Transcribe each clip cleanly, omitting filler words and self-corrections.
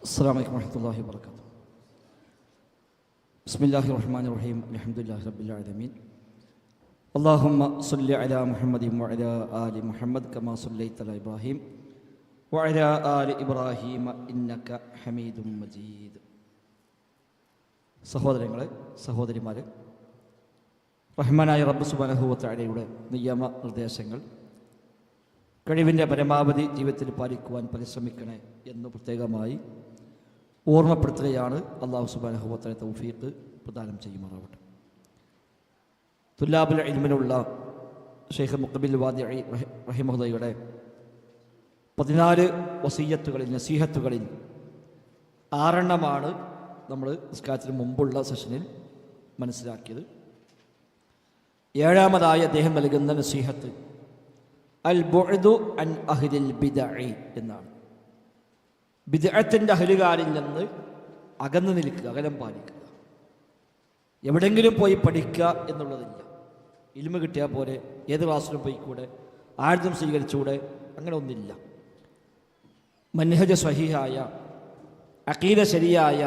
അസ്സലാമു അലൈക്കും വറഹ്മത്തുള്ളാഹി വബറകാതുഹു. ബിസ്മില്ലാഹിർ റഹ്മാനിർ റഹീം. അൽഹംദുലില്ലാഹി റബ്ബിൽ ആലമീൻ. അല്ലാഹുമ്മ സ്വല്ലി അലാ മുഹമ്മദിൻ വഅലാ ആലി മുഹമ്മദ് കമാ സ്വല്ലൈത അലാ ഇബ്രാഹിം വഅലാ ആലി ഇബ്രാഹിം ഇന്നക ഹമീദും മജീദ്. സഹോദരങ്ങളെ, സഹോദരിമാരെ, റഹ്മാനായ റബ്ബ് സുബ്ഹാനഹു വ തആലയുടെ നിയമ നിർദ്ദേശങ്ങൾ കഴിവിൻ്റെ പരമാവധി ജീവിതത്തിൽ പാലിക്കുവാൻ പരിശ്രമിക്കണേ എന്ന് പ്രത്യേകമായി ഓർമ്മപ്പെടുത്തുകയാണ്. അല്ലാഹു സുബ്ഹാനഹു വ തആല തൗഫീഖ് പ്രദാനം ചെയ്യുമാറാവട്ടെ. തുല്ലാബുൽ ഇൽമിലുള്ള ഷെയ്ഖ് മുഖബിൽ വാദിഇ റഹിമഹുള്ളയുടെ 14 വസിയ്യത്തുകളിൽ, നസീഹത്തുകളിൽ 6 നമ്മൾ നിസ്കാരത്തിന് മുമ്പുള്ള സെഷനിൽ മനസ്സിലാക്കിയത്. 7ാമതായി അദ്ദേഹം നൽകുന്ന നസീഹത്ത് അൽ ബുഅദു അൻ അഹ്ലിൽ ബിദ്അഇ എന്നാണ്. ബിദ്അത്തിന്റെ അഹ്ലുകാരിൽ നിന്ന് അകന്നു നിൽക്കുക, അകലം പാലിക്കുക. എവിടെങ്കിലും പോയി പഠിക്കുക എന്നുള്ളതില്ല. ഇൽമ് കിട്ടിയാൽ പോലെ ഏത് ക്ലാസ്സിലും പോയിക്കൂടെ, ആഴ്ചം സ്വീകരിച്ചുകൂടെ, അങ്ങനെ ഒന്നില്ല. മൻഹജ സ്വഹീഹായ, അഖീദ ശരിയായ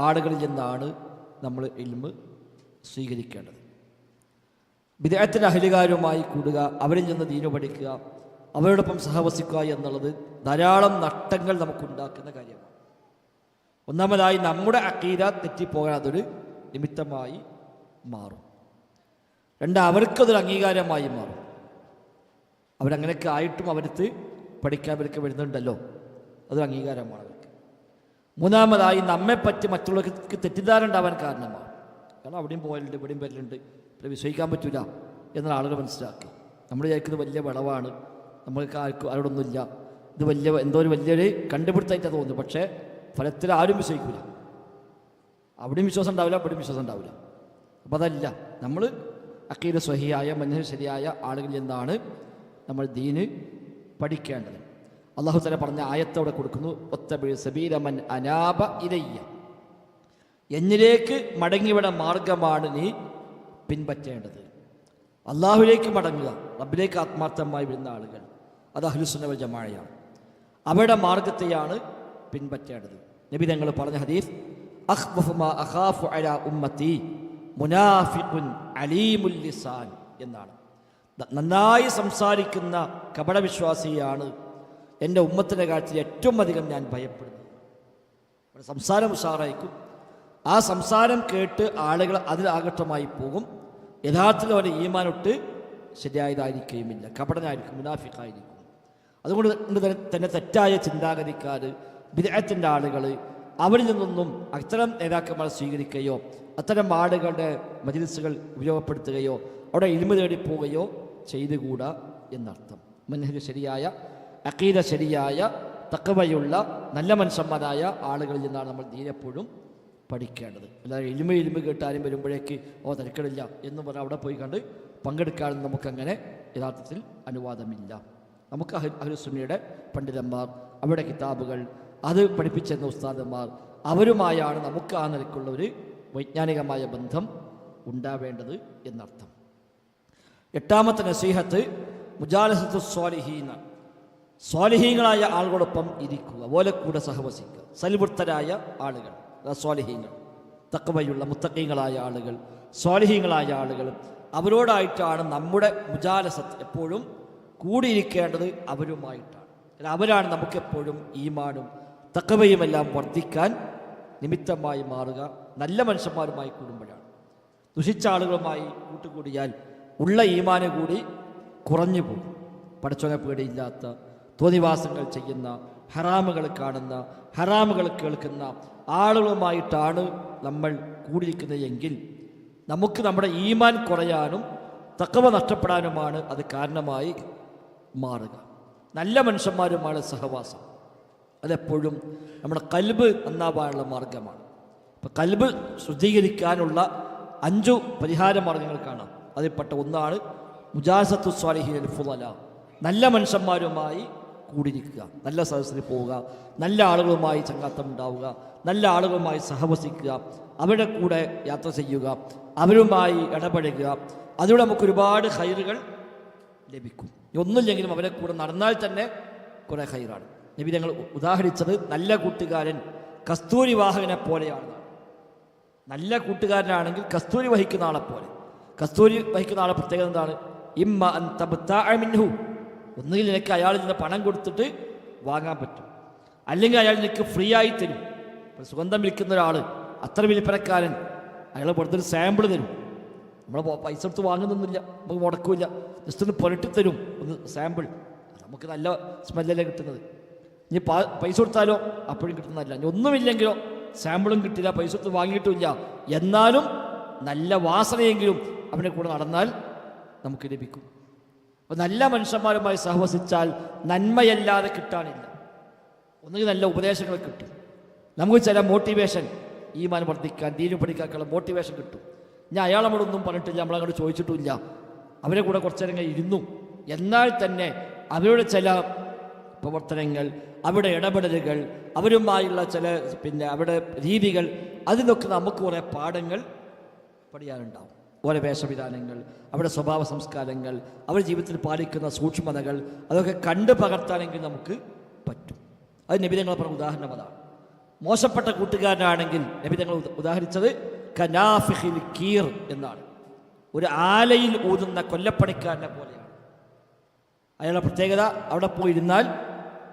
ആളുകളിൽ നിന്നാണ് നമ്മൾ ഇൽമ് സ്വീകരിക്കേണ്ടത്. ബിദ്അത്തിന്റെ അഹ്ലുകാരുമായി കൂടുക, അവരിൽ നിന്ന് ദീനു പഠിക്കുക, അവരോടൊപ്പം സഹവസിക്കുക എന്നുള്ളത് ധാരാളം നഷ്ടങ്ങൾ നമുക്കുണ്ടാക്കുന്ന കാര്യമാണ്. ഒന്നാമതായി നമ്മുടെ അഖീദ തെറ്റിപ്പോകാൻ അതൊരു നിമിത്തമായി മാറും. അവർക്കതൊരു അംഗീകാരമായി മാറും. അവരങ്ങനെയൊക്കെ ആയിട്ടും അവർക്ക് പഠിക്കാൻ അവർക്ക് വരുന്നുണ്ടല്ലോ, അതൊരു അംഗീകാരമാണ് അവർക്ക്. മൂന്നാമതായി നമ്മെപ്പറ്റി മറ്റുള്ളവർക്ക് തെറ്റിദ്ധാരണ ഉണ്ടാവാൻ കാരണമാണ്. കാരണം അവിടെയും പോകലുണ്ട്, ഇവിടെയും വരലുണ്ട്, ഇവിടെ വിശ്വസിക്കാൻ പറ്റില്ല എന്നുള്ള ആളുകൾ മനസ്സിലാക്കുക. നമ്മൾ വിചാരിക്കുന്നത് വലിയ വിളവാണ്, നമ്മൾക്ക് ആരോടൊന്നുമില്ല, ഇത് എന്തോ ഒരു വലിയൊരു കണ്ടുപിടുത്തമായിട്ടാണ് തോന്നുന്നു. പക്ഷേ ഫലത്തിൽ ആരും വിശ്വസിക്കില്ല. അവിടെയും വിശ്വാസം ഉണ്ടാവില്ല, ഇവിടെയും വിശ്വാസം ഉണ്ടാവില്ല. അപ്പം അതല്ല, നമ്മൾ അഖീദ സ്വഹിയായ, മൻഹജ് ശരിയായ ആളുകളിൽ നിന്നാണ് നമ്മൾ ദീന് പഠിക്കേണ്ടത്. അല്ലാഹു തആല പറഞ്ഞ ആയത്തോടെ കൊടുക്കുന്നു, ഒത്തബിഅ സബീല മൻ അനാബ ഇലയ്യ, എന്നിലേക്ക് മടങ്ങിവിട മാർഗമാണ് നീ പിൻപറ്റേണ്ടത്. അള്ളാഹുലേക്ക് മടങ്ങുക, റബ്ബിലേക്ക് ആത്മാർത്ഥമായി വരുന്ന ആളുകൾ, അത് അഹ്ലുസുന്ന വൽ ജമാഅയാണ്. അവരുടെ മാർഗത്തെയാണ് പിൻപറ്റേണ്ടത്. നബി തങ്ങൾ പറഞ്ഞ ഹദീസ്, അഖ്വഫു മാ അഖാഫു അലാ ഉമ്മത്തി മുനാഫിഖുൻ അലീമുൽ ലിസാൻ എന്നാണ്. നന്നായി സംസാരിക്കുന്ന കപടവിശ്വാസിയാണ് എൻ്റെ ഉമ്മത്തിൻ്റെ കാര്യത്തിൽ ഏറ്റവും അധികം ഞാൻ ഭയപ്പെടുന്നത്. സംസാരം ഉഷാറായിരിക്കും, ആ സംസാരം കേട്ട് ആളുകൾ അതിൽ ആകർഷമായി പോകും. യഥാർത്ഥത്തിൽ അവൻ്റെ ഈമാനൊട്ട് ശരിയായതായിരിക്കുകയുമില്ല, കപടനായിരിക്കും, മുനാഫിഖായിരിക്കും. അതുകൊണ്ട് തന്നെ തെറ്റായ ചിന്താഗതിക്കാർ, ബിദ്അത്തിന്റെ ആളുകൾ, അവരിൽ നിന്നൊന്നും അത്തരം നേതാക്കന്മാരെ സ്വീകരിക്കുകയോ അത്തരം ആളുകളുടെ മജ്‌ലിസുകൾ ഉപയോഗപ്പെടുത്തുകയോ അവിടെ ഇൽമു തേടിപ്പോവുകയോ ചെയ്തുകൂടാ എന്നർത്ഥം. മൻഹജ് ശരിയായ, അഖീദ ശരിയായ, തഖ്വയുള്ള നല്ല മനുഷ്യന്മാരായ ആളുകളിൽ നിന്നാണ് നമ്മൾ ദീനെപ്പോഴും പഠിക്കേണ്ടത്. അല്ലാതെ ഇൽമ കേട്ടാലും വരുമ്പോഴേക്ക് തിരക്കിടില്ല എന്ന് പറഞ്ഞാൽ അവിടെ പോയി കണ്ട് പങ്കെടുക്കാൻ നമുക്കങ്ങനെ യഥാർത്ഥത്തിൽ അനുവാദമില്ല. നമുക്ക് അഹ്ലുസുന്നയുടെ പണ്ഡിതന്മാർ, അവരുടെ കിതാബുകൾ, അത് പഠിപ്പിച്ചെന്ന ഉസ്താദന്മാർ, അവരുമായാണ് നമുക്ക് ആ നിലക്കുള്ള ഒരു വൈജ്ഞാനികമായ ബന്ധം ഉണ്ടാവേണ്ടത് എന്നർത്ഥം. 8ാമത്തെ നസീഹത്ത് മുജാലസത്തു സ്വാലിഹീന, സ്വാലിഹീങ്ങളായ ആളുകളോടൊപ്പം ഇരിക്കുക, ഓലെ കൂടെ സഹവസിക്കുക. സൽവൃത്തരായ ആളുകൾ, സ്വാലിഹീങ്ങൾ, തഖ്വയുള്ള മുത്തഖീങ്ങളായ ആളുകൾ, സ്വാലിഹീങ്ങളായ ആളുകൾ, അവരോടായിട്ടാണ് നമ്മുടെ മുജാലസത്ത് എപ്പോഴും കൂടിയിരിക്കേണ്ടത്. അവരുമായിട്ടാണ്. അവരാണ് നമുക്കെപ്പോഴും ഈമാനും തഖ്വയുമെല്ലാം വർദ്ധിക്കാൻ നിമിത്തമായി മാറുക. നല്ല മനുഷ്യന്മാരുമായി കൂടുമ്പോഴാണ്. ദുഷിച്ച ആളുകളുമായി കൂട്ടുകൂടിയാൽ ഉള്ള ഈമാന് കൂടി കുറഞ്ഞു പോകും. പടച്ചവനെ പേടിയില്ലാത്ത, തോന്നിവാസങ്ങൾ ചെയ്യുന്ന, ഹറാമുകൾ കാണുന്ന, ഹറാമുകൾ കേൾക്കുന്ന ആളുകളുമായിട്ടാണ് നമ്മൾ കൂടിയിരിക്കുന്നത് എങ്കിൽ നമുക്ക് നമ്മുടെ ഈമാൻ കുറയാനും തഖ്വ നഷ്ടപ്പെടാനുമാണ് അത് കാരണമായി മാറുക. നല്ല മനുഷ്യന്മാരുമാണ് സഹവാസം. അതെപ്പോഴും നമ്മുടെ ഖൽബ് നന്നാവാനുള്ള മാർഗമാണ്. ഇപ്പം ഖൽബ് ശുദ്ധീകരിക്കാനുള്ള 5 പരിഹാര മാർഗങ്ങൾ കാണാം. അതിൽപ്പെട്ട ഒന്നാണ് മുജാലസത്തു സ്വാലിഹീൻ ഫുളല, നല്ല മനുഷ്യന്മാരുമായി കൂടിയിരിക്കുക, നല്ല സദസ്സിൽ പോവുക, നല്ല ആളുകളുമായി ചങ്ങാത്തം ഉണ്ടാവുക, നല്ല ആളുകളുമായി സഹവസിക്കുക, അവരുടെ കൂടെ യാത്ര ചെയ്യുക, അവരുമായി ഇടപഴകുക. അതിലൂടെ നമുക്ക് ഒരുപാട് ഖൈറുകൾ ലഭിക്കും. ഒന്നുമില്ലെങ്കിലും അവരെ കൂടെ നടന്നാൽ തന്നെ കുറേ ഖൈറാണ്. നബി ഞങ്ങൾ ഉദാഹരിച്ചത് നല്ല കൂട്ടുകാരൻ കസ്തൂരി വാഹകനെ പോലെയാണ്. നല്ല കൂട്ടുകാരനാണെങ്കിൽ കസ്തൂരി വഹിക്കുന്ന ആളെ പോലെ. കസ്തൂരി വഹിക്കുന്ന ആളെ പ്രത്യേകത എന്താണ്? ഇമ്മ അൻ തബ്തഅ മിൻഹു, ഒന്നുകിൽ നിനക്ക് അയാളിൽ നിന്ന് പണം കൊടുത്തിട്ട് വാങ്ങാൻ പറ്റും, അല്ലെങ്കിൽ അയാൾ നിനക്ക് ഫ്രീ ആയി തരും. സുഗന്ധം വിൽക്കുന്ന ഒരാൾ, അത്ര വിൽപ്പനക്കാരൻ, അയാൾ പുറത്തൊരു ഒരു സാമ്പിൾ തരും. നമ്മൾ പൈസ എടുത്ത് വാങ്ങുന്നൊന്നുമില്ല, നമുക്ക് മുടക്കില്ല, ജസ്റ്റ് ഒന്ന് പുരട്ടി തരും, ഒന്ന് സാമ്പിൾ. നമുക്ക് നല്ല സ്മെല്ലല്ലേ കിട്ടുന്നത്. ഇനി പൈസ കൊടുത്താലോ അപ്പോഴും കിട്ടുന്നതല്ല. ഇനി ഒന്നുമില്ലെങ്കിലോ സാമ്പിളും കിട്ടില്ല, പൈസ കൊടുത്ത് വാങ്ങിയിട്ടുമില്ല, എന്നാലും നല്ല വാസനയെങ്കിലും അവനെ കൂടെ നടന്നാൽ നമുക്ക് ലഭിക്കും. അപ്പോൾ നല്ല മനുഷ്യന്മാരുമായി സഹവസിച്ചാൽ നന്മയല്ലാതെ കിട്ടാനില്ല. ഒന്നുകിൽ നല്ല ഉപദേശങ്ങൾ കിട്ടും, നമുക്ക് ചില മോട്ടിവേഷൻ, ഈമാൻ വർദ്ധിക്കാൻ, ദീന് പഠിക്കാനുള്ള മോട്ടിവേഷൻ കിട്ടും. ഞാൻ അയാൾ നമ്മളൊന്നും പറഞ്ഞിട്ടില്ല, നമ്മളങ്ങോട്ട് ചോദിച്ചിട്ടുമില്ല, അവരെ കൂടെ കുറച്ചു നേരം ഇരുന്നു, എന്നാൽ തന്നെ അവരുടെ ചില പ്രവർത്തനങ്ങൾ, അവരുടെ ഇടപെടലുകൾ, അവരുമായുള്ള ചില അവരുടെ രീതികൾ, അതിലൊക്കെ നമുക്ക് കുറേ പാഠങ്ങൾ പഠിക്കാനുണ്ടാവും. ഓരോ വേഷവിധാനങ്ങൾ, അവരുടെ സ്വഭാവ സംസ്കാരങ്ങൾ, അവരുടെ ജീവിതത്തിൽ പാലിക്കുന്ന സൂക്ഷ്മതകൾ, അതൊക്കെ കണ്ടു പകർത്താനെങ്കിൽ നമുക്ക് പറ്റും. അത് നബി തങ്ങൾ പറഞ്ഞ ഉദാഹരണം അതാണ്. മോശപ്പെട്ട കൂട്ടുകാരനാണെങ്കിൽ നബി തങ്ങൾ ഉദാഹരിച്ചത് കനാഫിഹിൽ കീർ എന്നാണ്. ഒരു ആലയിൽ ഊതുന്ന കൊല്ലപ്പണിക്കാരനെ പോലെയാണ്. അയാളുടെ പ്രത്യേകത, അവിടെ പോയിരുന്നാൽ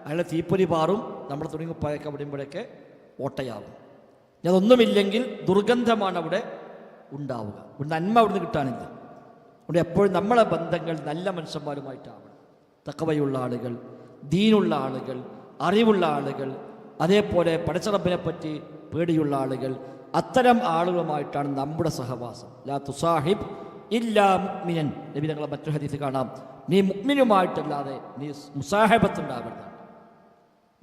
അയാളുടെ തീപ്പൊരി പാറും, നമ്മുടെ തുണിക്കുപ്പായൊക്കെ വിടുമ്പോഴൊക്കെ ഓട്ടയാവും. അതൊന്നുമില്ലെങ്കിൽ ദുർഗന്ധമാണ് അവിടെ ഉണ്ടാവുക. ഒരു നന്മ അവിടുന്ന് കിട്ടാനില്ല. അവിടെ എപ്പോഴും നമ്മളെ ബന്ധങ്ങൾ നല്ല മനുഷ്യന്മാരുമായിട്ടാവണം. തഖ്വയുള്ള ആളുകൾ, ദീനുള്ള ആളുകൾ, അറിവുള്ള ആളുകൾ, അതേപോലെ പടച്ചറബിനെ പറ്റി പേടിയുള്ള ആളുകൾ, അത്തരം ആളുകളുമായിട്ടാണ് നമ്മുടെ സഹവാസം. ലാ തുസാഹിബ് ഇല്ലാ മുഅ്മിനൻ, നബി തങ്ങളെ മറ്റൊരു ഹദീസ് കാണാം, നീ മുഅ്മിനുമായിട്ടല്ലാതെ നീ മുസാഹബത്തുണ്ടാകരുത്.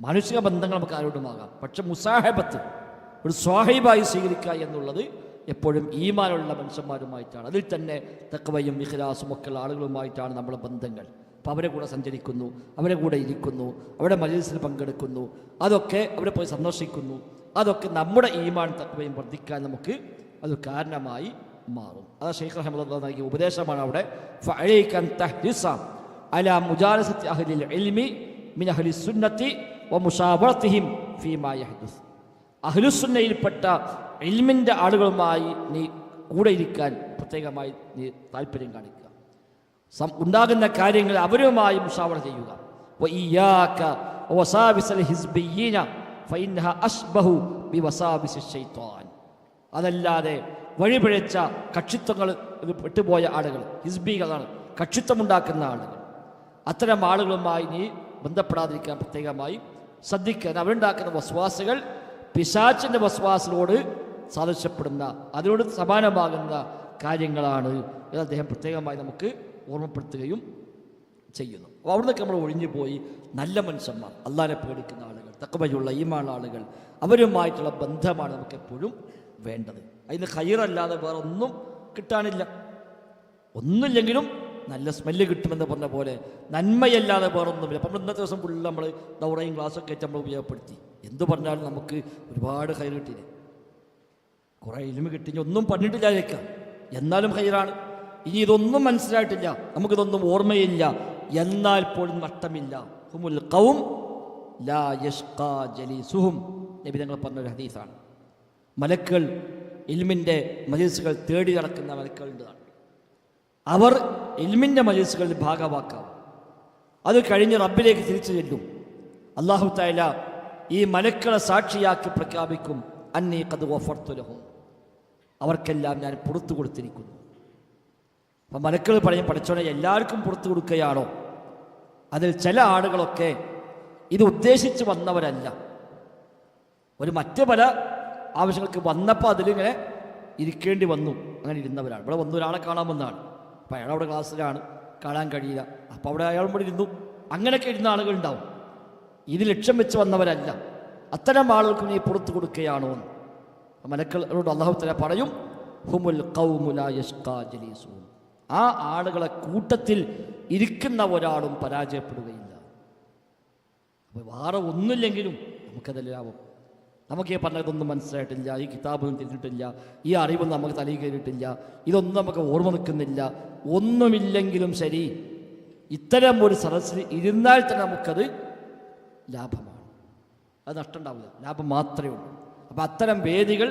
മാനുഷിക ബന്ധങ്ങൾ നമുക്ക് ആരോടുമാകാം, പക്ഷെ മുസാഹബത്ത്, ഒരു സ്വാഹിബായി സ്വീകരിക്കുക എന്നുള്ളത് എപ്പോഴും ഈമാനുള്ള മനുഷ്യന്മാരുമായിട്ടാണ്. അതിൽ തന്നെ തഖ്വയും ഇഖ്ലാസും ഒക്കെയുള്ള ആളുകളുമായിട്ടാണ് നമ്മുടെ ബന്ധങ്ങൾ. അപ്പോൾ അവരെ കൂടെ സഞ്ചരിക്കുന്നു, അവരെ കൂടെ ഇരിക്കുന്നു, അവരുടെ മജ്‌ലിസിൽ പങ്കെടുക്കുന്നു, അതൊക്കെ അവരെ പോയി സന്ദർശിക്കുന്നു, അതൊക്കെ നമ്മുടെ ഈമാൻ തഖ്വയും വർദ്ധിക്കാൻ നമുക്ക് അത് കാരണമായി മാറും. അത് ശൈഖ് റഹ്മത്തുള്ളാഹി നൽകിയ ഉപദേശമാണ് അവിടെ. ഫഅലൈക അൻ തഹ്രിസ അലാ മുജാലസത്തി അഹ്ലിൽ ഇൽമി മിൻ അഹ്ലി സുന്നത്തി വമുശാവറതിഹിം ഫീമാ യഹ്ദുസ്. അഹ്ലുസുന്നയിൽപ്പെട്ട ഇൽമിൻ്റെ ആളുകളുമായി നീ കൂടെ ഇരിക്കാൻ പ്രത്യേകമായി നീ താല്പര്യം കാണിക്കുക. ഉണ്ടാകുന്ന കാര്യങ്ങൾ അവരുമായി മുശാവറ ചെയ്യുക. വഇയ്യാക വവസാവിസൽ ഹിസ്ബിയ്യീന ഫഇന്നഹ അശ്ബഹു ബിവസാവിസി ശൈത്വാൻ. അതല്ലാതെ വഴിപിഴച്ച കക്ഷിത്വങ്ങൾ പെട്ടുപോയ ആളുകൾ, ഹിസ്ബികളാണ്, കക്ഷിത്വമുണ്ടാക്കുന്ന ആളുകൾ, അത്തരം ആളുകളുമായി നീ ബന്ധപ്പെടാതിരിക്കാൻ പ്രത്യേകമായി ശ്രദ്ധിക്കാൻ. അവരുണ്ടാക്കുന്ന വസ്വാസുകൾ പിശാചിൻ്റെ വസ്വാസിനോട് സാദൃശ്യപ്പെടുന്ന, അതിനോട് സമാനമാകുന്ന കാര്യങ്ങളാണ് എന്ന് അദ്ദേഹം പ്രത്യേകമായി നമുക്ക് ഓർമ്മപ്പെടുത്തുകയും ചെയ്യുന്നു. അപ്പോൾ അവിടുന്നൊക്കെ നമ്മൾ ഒഴിഞ്ഞു പോയി നല്ല മനുഷ്യന്മാർ, അള്ളാഹിനെ പേടിക്കുന്ന ആളുകൾ, തഖ്വയുള്ള ഈമാനുള്ള ആളുകൾ, അവരുമായിട്ടുള്ള ബന്ധമാണ് നമുക്ക് എപ്പോഴും വേണ്ടത്. അതിന് ഖൈറല്ലാതെ വേറെ ഒന്നും കിട്ടാനില്ല. ഒന്നുമില്ലെങ്കിലും നല്ല സ്മെല്ല് കിട്ടുമെന്ന് പറഞ്ഞ പോലെ നന്മയല്ലാതെ വേറൊന്നുമില്ല. അപ്പം ഇന്നത്തെ ദിവസം ഫുള്ള് നമ്മൾ ദൗറയും ക്ലാസ്സൊക്കെ ആയിട്ട് നമ്മൾ ഉപയോഗപ്പെടുത്തി. എന്തു പറഞ്ഞാലും നമുക്ക് ഒരുപാട് ഖൈർ കിട്ടിയില്ലേ, കുറേ ഇൽമ് കിട്ടി, ഒന്നും പറഞ്ഞിട്ടില്ലായിരിക്കാം, എന്നാലും ഖൈറാണ്. ഇനി ഇതൊന്നും മനസ്സിലായിട്ടില്ല, നമുക്കിതൊന്നും ഓർമ്മയില്ല, എന്നാൽ പോലും നഷ്ടമില്ല. ഹുമുൽ ഖൗം ലാ യഷ്ഖാ ജലീസുഹും, നബി തങ്ങൾ പറഞ്ഞൊരു ഹദീസാണ്. മലക്കുകൾ, ഇൽമിൻ്റെ മജ്‌ലിസുകൾ തേടി നടക്കുന്ന മലക്കുകളുണ്ട്. അവർ ഇൽമിൻ്റെ മജ്‌ലിസുകളിൽ ഭാഗവാക്കാവും. അത് കഴിഞ്ഞ് റബ്ബിലേക്ക് തിരിച്ചു ചെല്ലും. അല്ലാഹു തആല ഈ മലക്കുകളെ സാക്ഷിയാക്കി പ്രഖ്യാപിക്കും, അന്നീ ഖദ് ഗഫർതു ലഹും, അവർക്കെല്ലാം ഞാൻ പുറത്തു കൊടുത്തിരിക്കുന്നു. അപ്പം മലക്കുകൾ പറയും, പഠിച്ചോനെ എല്ലാവർക്കും പുറത്തു കൊടുക്കുകയാണോ? അതിൽ ചില ആളുകളൊക്കെ ഇത് ഉദ്ദേശിച്ച് വന്നവരല്ല, ഒരു മറ്റ് പല ആവശ്യങ്ങൾക്ക് വന്നപ്പോൾ അതിലിങ്ങനെ ഇരിക്കേണ്ടി വന്നു, അങ്ങനെ ഇരുന്നവരാണ്. ഇവിടെ വന്ന ഒരാളെ കാണാൻ വന്നതാണ്, അപ്പോൾ അയാൾ അവിടെ ക്ലാസ്സിലാണ്, കാണാൻ കഴിയില്ല, അപ്പോൾ അവിടെ അയാളും കൂടി ഇരുന്നു. അങ്ങനെയൊക്കെ ഇരുന്ന ആളുകളുണ്ടാവും. ഇത് ലക്ഷ്യം വെച്ച് വന്നവരല്ല. അത്തരം ആളുകൾക്ക് നീ പുറത്തു കൊടുക്കുകയാണോ എന്ന് മലക്കളോട് അല്ലാഹു തആല പറയും, ഹുമുൽ ഖൗമു ലാ യഷ്ഖാ ജലീസുഹും, ആ ആളുകളെ കൂട്ടത്തിൽ ഇരിക്കുന്ന ഒരാളും പരാജയപ്പെടുകയില്ല. അപ്പോൾ വേറെ ഒന്നുമില്ലെങ്കിലും നമുക്കത് ലാഭം. നമുക്ക് ഈ പറഞ്ഞതൊന്നും മനസ്സിലായിട്ടില്ല, ഈ കിതാബൊന്നും തിരിഞ്ഞിട്ടില്ല, ഈ അറിവൊന്നും നമുക്ക് തലയിൽ കയറിയിട്ടില്ല, ഇതൊന്നും നമുക്ക് ഓർമ്മ നിൽക്കുന്നില്ല, ഒന്നുമില്ലെങ്കിലും ശരി, ഇത്തരം ഒരു സദസ്സിൽ ഇരുന്നാൽ തന്നെ നമുക്കത് ലാഭമാണ്. അത് നഷ്ടം ഉണ്ടാവില്ല, ലാഭം മാത്രമേ ഉള്ളൂ. അപ്പം അത്തരം വേദികൾ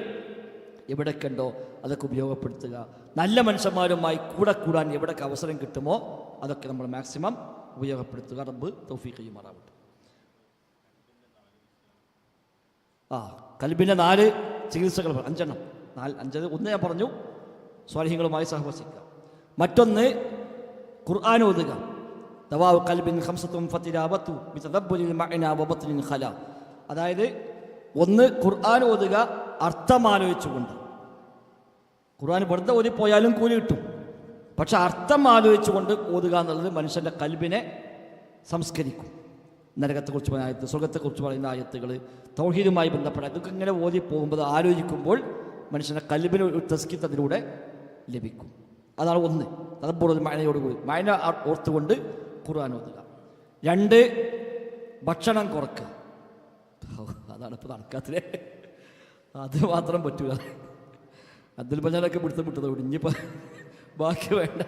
എവിടെയൊക്കെ ഉണ്ടോ അതൊക്കെ ഉപയോഗപ്പെടുത്തുക. നല്ല മനുഷ്യന്മാരുമായി കൂടെ കൂടാൻ എവിടെയൊക്കെ അവസരം കിട്ടുമോ അതൊക്കെ നമ്മൾ മാക്സിമം ഉപയോഗപ്പെടുത്തുക. റബ്ബ് തൗഫീഖ് ചെയ്യുമാറാവട്ടെ. കൽബിൻ്റെ 4 ചികിത്സകൾ 5 ഒന്ന് ഞാൻ പറഞ്ഞു, സ്വാലിഹീങ്ങളുമായി സഹവസിക്കുക. മറ്റൊന്ന് ഖുർആൻ ഓതുക. ദവാഉ ഖൽബിൻ ഖംസത്തുൻ ഫതിലാവതു ബിതദബ്ബുരിൽ മഅന വബത്നിൻ ഖല. അതായത് ഒന്ന് ഖുർആൻ ഓതുക അർത്ഥം ആലോചിച്ചുകൊണ്ട്. ഖുർആൻ വെറുതെ ഓതിപ്പോയാലും കൂലി കിട്ടും. പക്ഷെ അർത്ഥം ആലോചിച്ചുകൊണ്ട് ഓതുക എന്നുള്ളത് മനുഷ്യൻ്റെ കൽബിനെ സംസ്കരിക്കും. നരകത്തെക്കുറിച്ച് പറയുന്ന ആയത്ത്, സ്വർഗത്തെക്കുറിച്ച് പറയുന്ന ആയത്തുകൾ, തൗഹീദുമായി ബന്ധപ്പെട്ട ഇതൊക്കെ ഇങ്ങനെ ഓതി പോകുമ്പോൾ ആലോചിക്കുമ്പോൾ മനുഷ്യൻ്റെ കൽബിന് ഒരു തസ്കിത്ത് അതിലൂടെ ലഭിക്കും. അതാണ് ഒന്ന്. തദബ്ബുറുൽ മഅനയോടുകൂടി മഅന ഓർത്തുകൊണ്ട് ഖുർആൻ ഓതുക. 2 ഭക്ഷണം കുറക്കുക. അതാണ് ഇപ്പോൾ നടക്കാത്തത്. അത് മാത്രം പറ്റുക. അബ്ദുൽ ബജാനൊക്കെ പിടുത്തം വിട്ടത് ഇനിയിപ്പോൾ ബാക്കി വേണ്ട.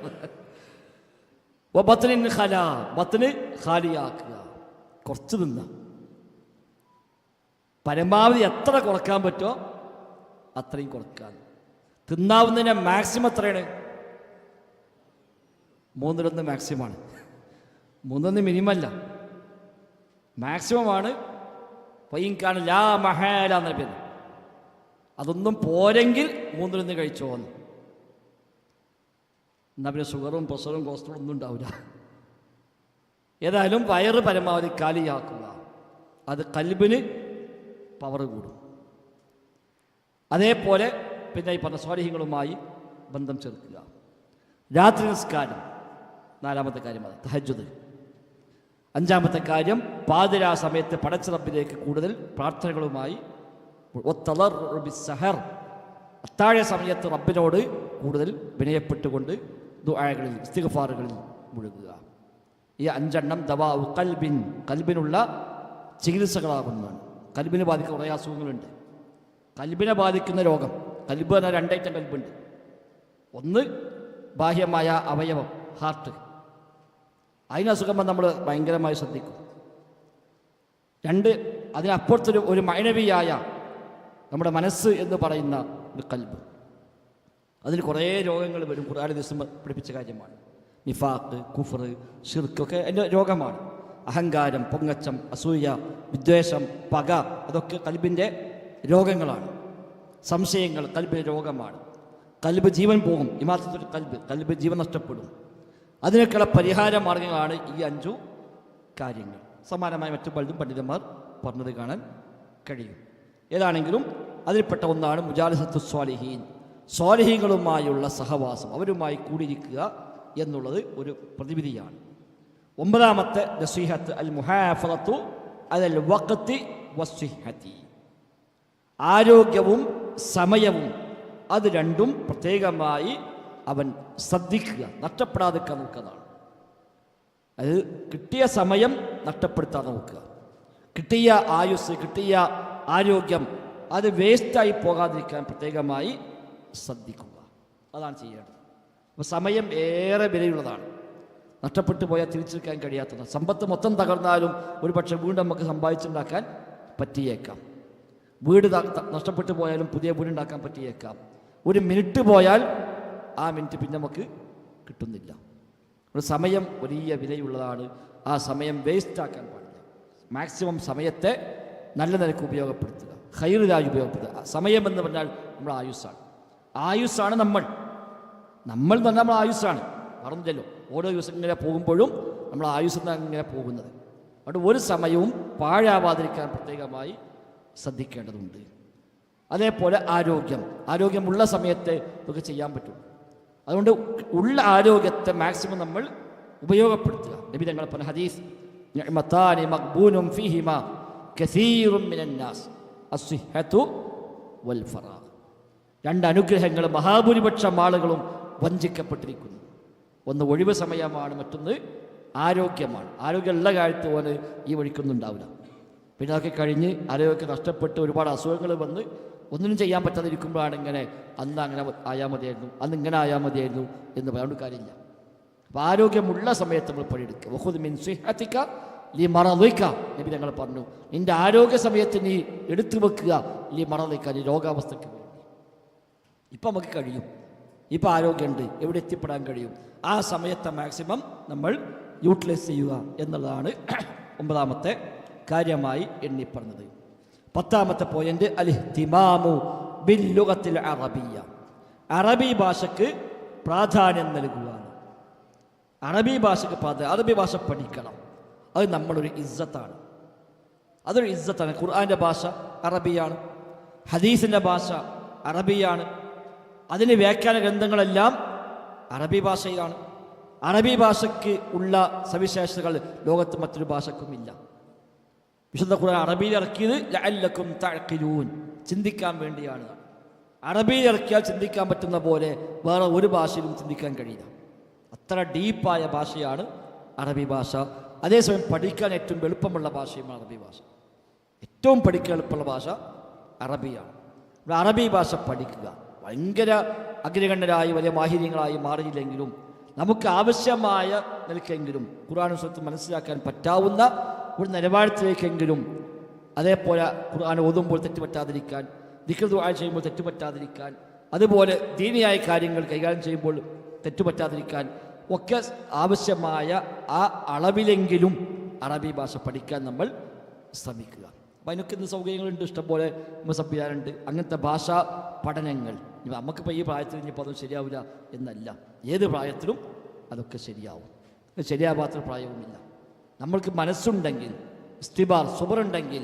ബത്നിൻ ഖല, ബത്ന് ഖാലിയാക്കുക. കുറച്ച് തിന്ന, പരമാവധി എത്ര കുറക്കാൻ പറ്റുമോ അത്രയും കുറക്കാൻ. തിന്നാവുന്നതിൻ്റെ മാക്സിമം എത്രയാണ്? 3-1 മാക്സിമമാണ്. 3-1 മിനിമല്ല, മാക്സിമമാണ്. പയ്യൻകാണ് ലാ മഹാല എന്ന പേര്. അതൊന്നും പോരെങ്കിൽ 3-1 കഴിച്ചോ എന്ന്. എന്നാൽ പിന്നെ ഷുഗറും പ്രഷറും കൊളസ്ട്രോളും ഒന്നും ഉണ്ടാവില്ല. ഏതായാലും വയറ് പരമാവധി കാലിയാക്കുക. അത് കൽബിന് പവർ കൂടും. അതേപോലെ പിന്നെ ഈ പറഞ്ഞ സ്വാലിഹീങ്ങളുമായി ബന്ധം ചേർക്കുക. രാത്രി നിസ്കാരം 4-ാമത്തെ കാര്യം, അത് തഹജ്ജുദ്. 5-ാമത്തെ കാര്യം പാതിരാ സമയത്ത് പടച്ച റബ്ബിലേക്ക് കൂടുതൽ പ്രാർത്ഥനകളുമായി, അത്താഴ സമയത്ത് റബ്ബിനോട് കൂടുതൽ വിനയപ്പെട്ടുകൊണ്ട് ദുആകളിൽ ഇസ്തിഗ്ഫാറുകളിൽ മുഴുകുക. ഈ 5 ദവാഉ ഖൽബിൻ, കൽബിനുള്ള ചികിത്സകളാകുന്നതാണ്. കൽബിനെ ബാധിക്കുന്ന കുറേ അസുഖങ്ങളുണ്ട്. കൽബിനെ ബാധിക്കുന്ന രോഗം, കൽബ് എന്ന 2 ഐറ്റം കൽബുണ്ട്. ഒന്ന് ബാഹ്യമായ അവയവം, ഹാർട്ട്. അതിനസുഖം നമ്മൾ ഭയങ്കരമായി ശ്രദ്ധിക്കും. 2 അതിനപ്പുറത്തൊരു ഒരു മൈനവിയായ നമ്മുടെ മനസ്സ് എന്ന് പറയുന്ന ഒരു കൽബ്. അതിൽ കുറേ രോഗങ്ങൾ വരും. ഖുർആൻ ദിവസം പഠിപ്പിച്ച കാര്യമാണ്. നിഫാഖ്, കുഫർ, ശിർക്കൊക്കെ അതിൻ്റെ രോഗമാണ്. അഹങ്കാരം, പൊങ്ങച്ചം, അസൂയ, വിദ്വേഷം, പക, അതൊക്കെ കൽബിൻ്റെ രോഗങ്ങളാണ്. സംശയങ്ങൾ കൽബിൻ്റെ രോഗമാണ്. കൽബ് ജീവൻ പോകും. ഇമാസത്തൊരു കൽബ് ജീവൻ നഷ്ടപ്പെടും. അതിനൊക്കെയുള്ള പരിഹാര മാർഗങ്ങളാണ് ഈ 5 കാര്യങ്ങൾ. സമാനമായ മറ്റു പലതും പണ്ഡിതന്മാർ പറഞ്ഞത് കാണാൻ കഴിയും. ഏതാണെങ്കിലും അതിൽപ്പെട്ട ഒന്നാണ് മുജാലിസത്തു സ്വാലിഹീൻ, സ്വാലിഹീങ്ങളുമായുള്ള സഹവാസം, അവരുമായി കൂടിയിരിക്കുക എന്നുള്ളത് ഒരു പ്രതിവിധിയാണ്. 9-ാമത്തെ നസീഹത്ത് അൽ മുഹാഫളത്തു അലൽ വഖ്തി വസ്സിഹ്ഹതി. ആരോഗ്യവും സമയവും അത് രണ്ടും പ്രത്യേകമായി അവൻ ശ്രദ്ധിക്കുക, നഷ്ടപ്പെടാതിരിക്കാൻ നോക്കുന്നതാണ്. അത് കിട്ടിയ സമയം നഷ്ടപ്പെടുത്താൻ നോക്കുക. കിട്ടിയ ആയുസ്, കിട്ടിയ ആരോഗ്യം അത് വേസ്റ്റായി പോകാതിരിക്കാൻ പ്രത്യേകമായി ശ്രദ്ധിക്കുക. അതാണ് ചെയ്യേണ്ടത്. അപ്പോൾ സമയം ഏറെ വിലയുള്ളതാണ്. നഷ്ടപ്പെട്ടു പോയാൽ തിരിച്ചെടുക്കാൻ കഴിയാത്തതാണ്. സമ്പത്ത് മൊത്തം തകർന്നാലും ഒരു പക്ഷേ വീണ്ടും നമുക്ക് സമ്പാദിച്ചുണ്ടാക്കാൻ പറ്റിയേക്കാം. വീട് നഷ്ടപ്പെട്ടു പോയാലും പുതിയ വീടുണ്ടാക്കാൻ പറ്റിയേക്കാം. ഒരു മിനിറ്റ് പോയാൽ ആ മിനിറ്റ് പിന്നെ നമുക്ക് കിട്ടുന്നില്ല. ഒരു സമയം വലിയ വിലയുള്ളതാണ്. ആ സമയം വേസ്റ്റാക്കാൻ പാടില്ല. മാക്സിമം സമയത്തെ നല്ല നിലക്ക് ഉപയോഗപ്പെടുത്തുക, ഖൈറിലായി ഉപയോഗപ്പെടുത്തുക. സമയം എന്ന് പറഞ്ഞാൽ നമ്മുടെ ആയുസ്സാണ്. ആയുസ്സാണ് നമ്മൾ എന്ന് പറഞ്ഞാൽ നമ്മൾ ആയുസ്സാണ്. മറന്നില്ലല്ലോ, ഓരോ ദിവസം ഇങ്ങനെ പോകുമ്പോഴും നമ്മൾ ആയുസ് ഇങ്ങനെ പോകുന്നത്. അതുകൊണ്ട് ഒരു സമയവും പാഴാവാതിരിക്കാൻ പ്രത്യേകമായി ശ്രദ്ധിക്കേണ്ടതുണ്ട്. അതേപോലെ ആരോഗ്യമുള്ള സമയത്ത് ഇതൊക്കെ ചെയ്യാൻ പറ്റും. അതുകൊണ്ട് ഉള്ള ആരോഗ്യത്തെ മാക്സിമം നമ്മൾ ഉപയോഗപ്പെടുത്തുക. നബി തങ്ങൾ പറഞ്ഞ ഹദീസ്, നിഅ്മതാനി മഖ്ബൂനും ഫീഹിമാ കസീറുൻ മിനന്നാസ് അസ്സിഹ്ഹതു വൽ ഫറാഗ്. 2 അനുഗ്രഹങ്ങൾ മഹാഭൂരിപക്ഷം ആളുകളും വഞ്ചിക്കപ്പെട്ടിരിക്കുന്നു. ഒന്ന് ഒഴിവ് സമയമാണ്, മറ്റൊന്ന് ആരോഗ്യമാണ്. ആരോഗ്യമുള്ള കാര്യത്തിൽ പോലെ ഈ വഴിക്കൊന്നുണ്ടാവില്ല. പിന്നെ അതൊക്കെ കഴിഞ്ഞ് ആരോഗ്യമൊക്കെ നഷ്ടപ്പെട്ട് ഒരുപാട് അസുഖങ്ങൾ വന്ന് ഒന്നിനും ചെയ്യാൻ പറ്റാതിരിക്കുമ്പോഴാണ് ഇങ്ങനെ അന്ന് അങ്ങനെ ആയാൽ മതിയായിരുന്നു, അന്ന് ഇങ്ങനെ ആയാൽ മതിയായിരുന്നു എന്ന് പറയാണ്ട് കാര്യമില്ല. അപ്പോൾ ആരോഗ്യമുള്ള സമയത്ത് നമ്മൾ പണിയെടുക്കുക. വഖുദ് മിൻ സിഹ്ഹതിക ലി മറദിക, നബി ഞങ്ങൾ പറഞ്ഞു, നിന്റെ ആരോഗ്യ സമയത്ത് നീ എടുത്തു വെക്കുക, ലി മറദിക, നീ രോഗാവസ്ഥയ്ക്ക് വേണ്ടി. ഇപ്പം നമുക്ക് കഴിയും, ഇപ്പം ആരോഗ്യമുണ്ട്, എവിടെ എത്തിപ്പെടാൻ കഴിയും, ആ സമയത്തെ മാക്സിമം നമ്മൾ യൂട്ടിലൈസ് ചെയ്യുക എന്നുള്ളതാണ് 9ാമത്തെ കാര്യമായി എണ്ണിപ്പറഞ്ഞത്. 10ാമത്തെ പോയിന്റ് അൽഇഹ്തിമാമു ബിൽ ലുഗത്തിൽ അറബിയ്യ, അറബി ഭാഷയ്ക്ക് പ്രാധാന്യം നൽകുക. അറബി ഭാഷയ്ക്ക് പ്രാധാന്യം, അറബി ഭാഷ പഠിക്കണം, അത് നമ്മളൊരു ഇസ്സത്താണ്, അതൊരു ഇസ്സത്താണ്. ഖുർആൻ്റെ ഭാഷ അറബിയാണ്, ഹദീസിൻ്റെ ഭാഷ അറബിയാണ്, അതിന് വ്യാഖ്യാന ഗ്രന്ഥങ്ങളെല്ലാം അറബി ഭാഷയിലാണ്. അറബി ഭാഷയ്ക്ക് ഉള്ള സവിശേഷതകൾ ലോകത്ത് മറ്റൊരു ഭാഷക്കുമില്ല. വിശുദ്ധ ഖുർആൻ അറബിയിൽ ഇറക്കിയത് ലഅല്ലക്കും തഅഖിലൂൻ, ചിന്തിക്കാൻ വേണ്ടിയാണ്. അറബിയിൽ ഇറക്കിയാൽ ചിന്തിക്കാൻ പറ്റുന്ന പോലെ വേറെ ഒരു ഭാഷയിലും ചിന്തിക്കാൻ കഴിയില്ല. അത്ര ഡീപ്പായ ഭാഷയാണ് അറബി ഭാഷ. അതേസമയം പഠിക്കാൻ ഏറ്റവും എളുപ്പമുള്ള ഭാഷയുമാണ് അറബി ഭാഷ. ഏറ്റവും പഠിക്കാൻ എളുപ്പമുള്ള ഭാഷ അറബിയാണ്. അറബി ഭാഷ പഠിക്കുക. ഭയങ്കര അഗ്രഗണ്യരായി വലിയ മാഹിര്യങ്ങളായി മാറിയില്ലെങ്കിലും നമുക്ക് ആവശ്യമായ നിലയ്ക്കെങ്കിലും ഖുർആനും സുന്നത്തും മനസ്സിലാക്കാൻ പറ്റാവുന്ന ഒരു നിലവാരത്തിലേക്കെങ്കിലും, അതേപോലെ ഖുർആൻ ഓതുമ്പോൾ തെറ്റുപറ്റാതിരിക്കാൻ, ദിക്ർ ദുആ ചെയ്യുമ്പോൾ തെറ്റുപറ്റാതിരിക്കാൻ, അതുപോലെ ദീനിയായ കാര്യങ്ങൾ കൈകാര്യം ചെയ്യുമ്പോൾ തെറ്റുപറ്റാതിരിക്കാൻ ഒക്കെ ആവശ്യമായ ആ അളവിലെങ്കിലും അറബി ഭാഷ പഠിക്കാൻ നമ്മൾ ശ്രമിക്കുക. അപ്പം അതിനൊക്കെ ഇന്ന് സൗകര്യങ്ങളുണ്ട്, ഇഷ്ടംപോലെ സംവിധാനമുണ്ട്. അങ്ങനത്തെ ഭാഷാ പഠനങ്ങൾ നമുക്കിപ്പോൾ ഈ പ്രായത്തിൽ ഇനിയിപ്പോൾ അതൊന്നും ശരിയാവില്ല എന്നല്ല, ഏത് പ്രായത്തിലും അതൊക്കെ ശരിയാവും. ശരിയാവാത്തൊരു പ്രായവുമില്ല. നമ്മൾക്ക് മനസ്സുണ്ടെങ്കിൽ, ഇസ്തിബാർ സുബറുണ്ടെങ്കിൽ,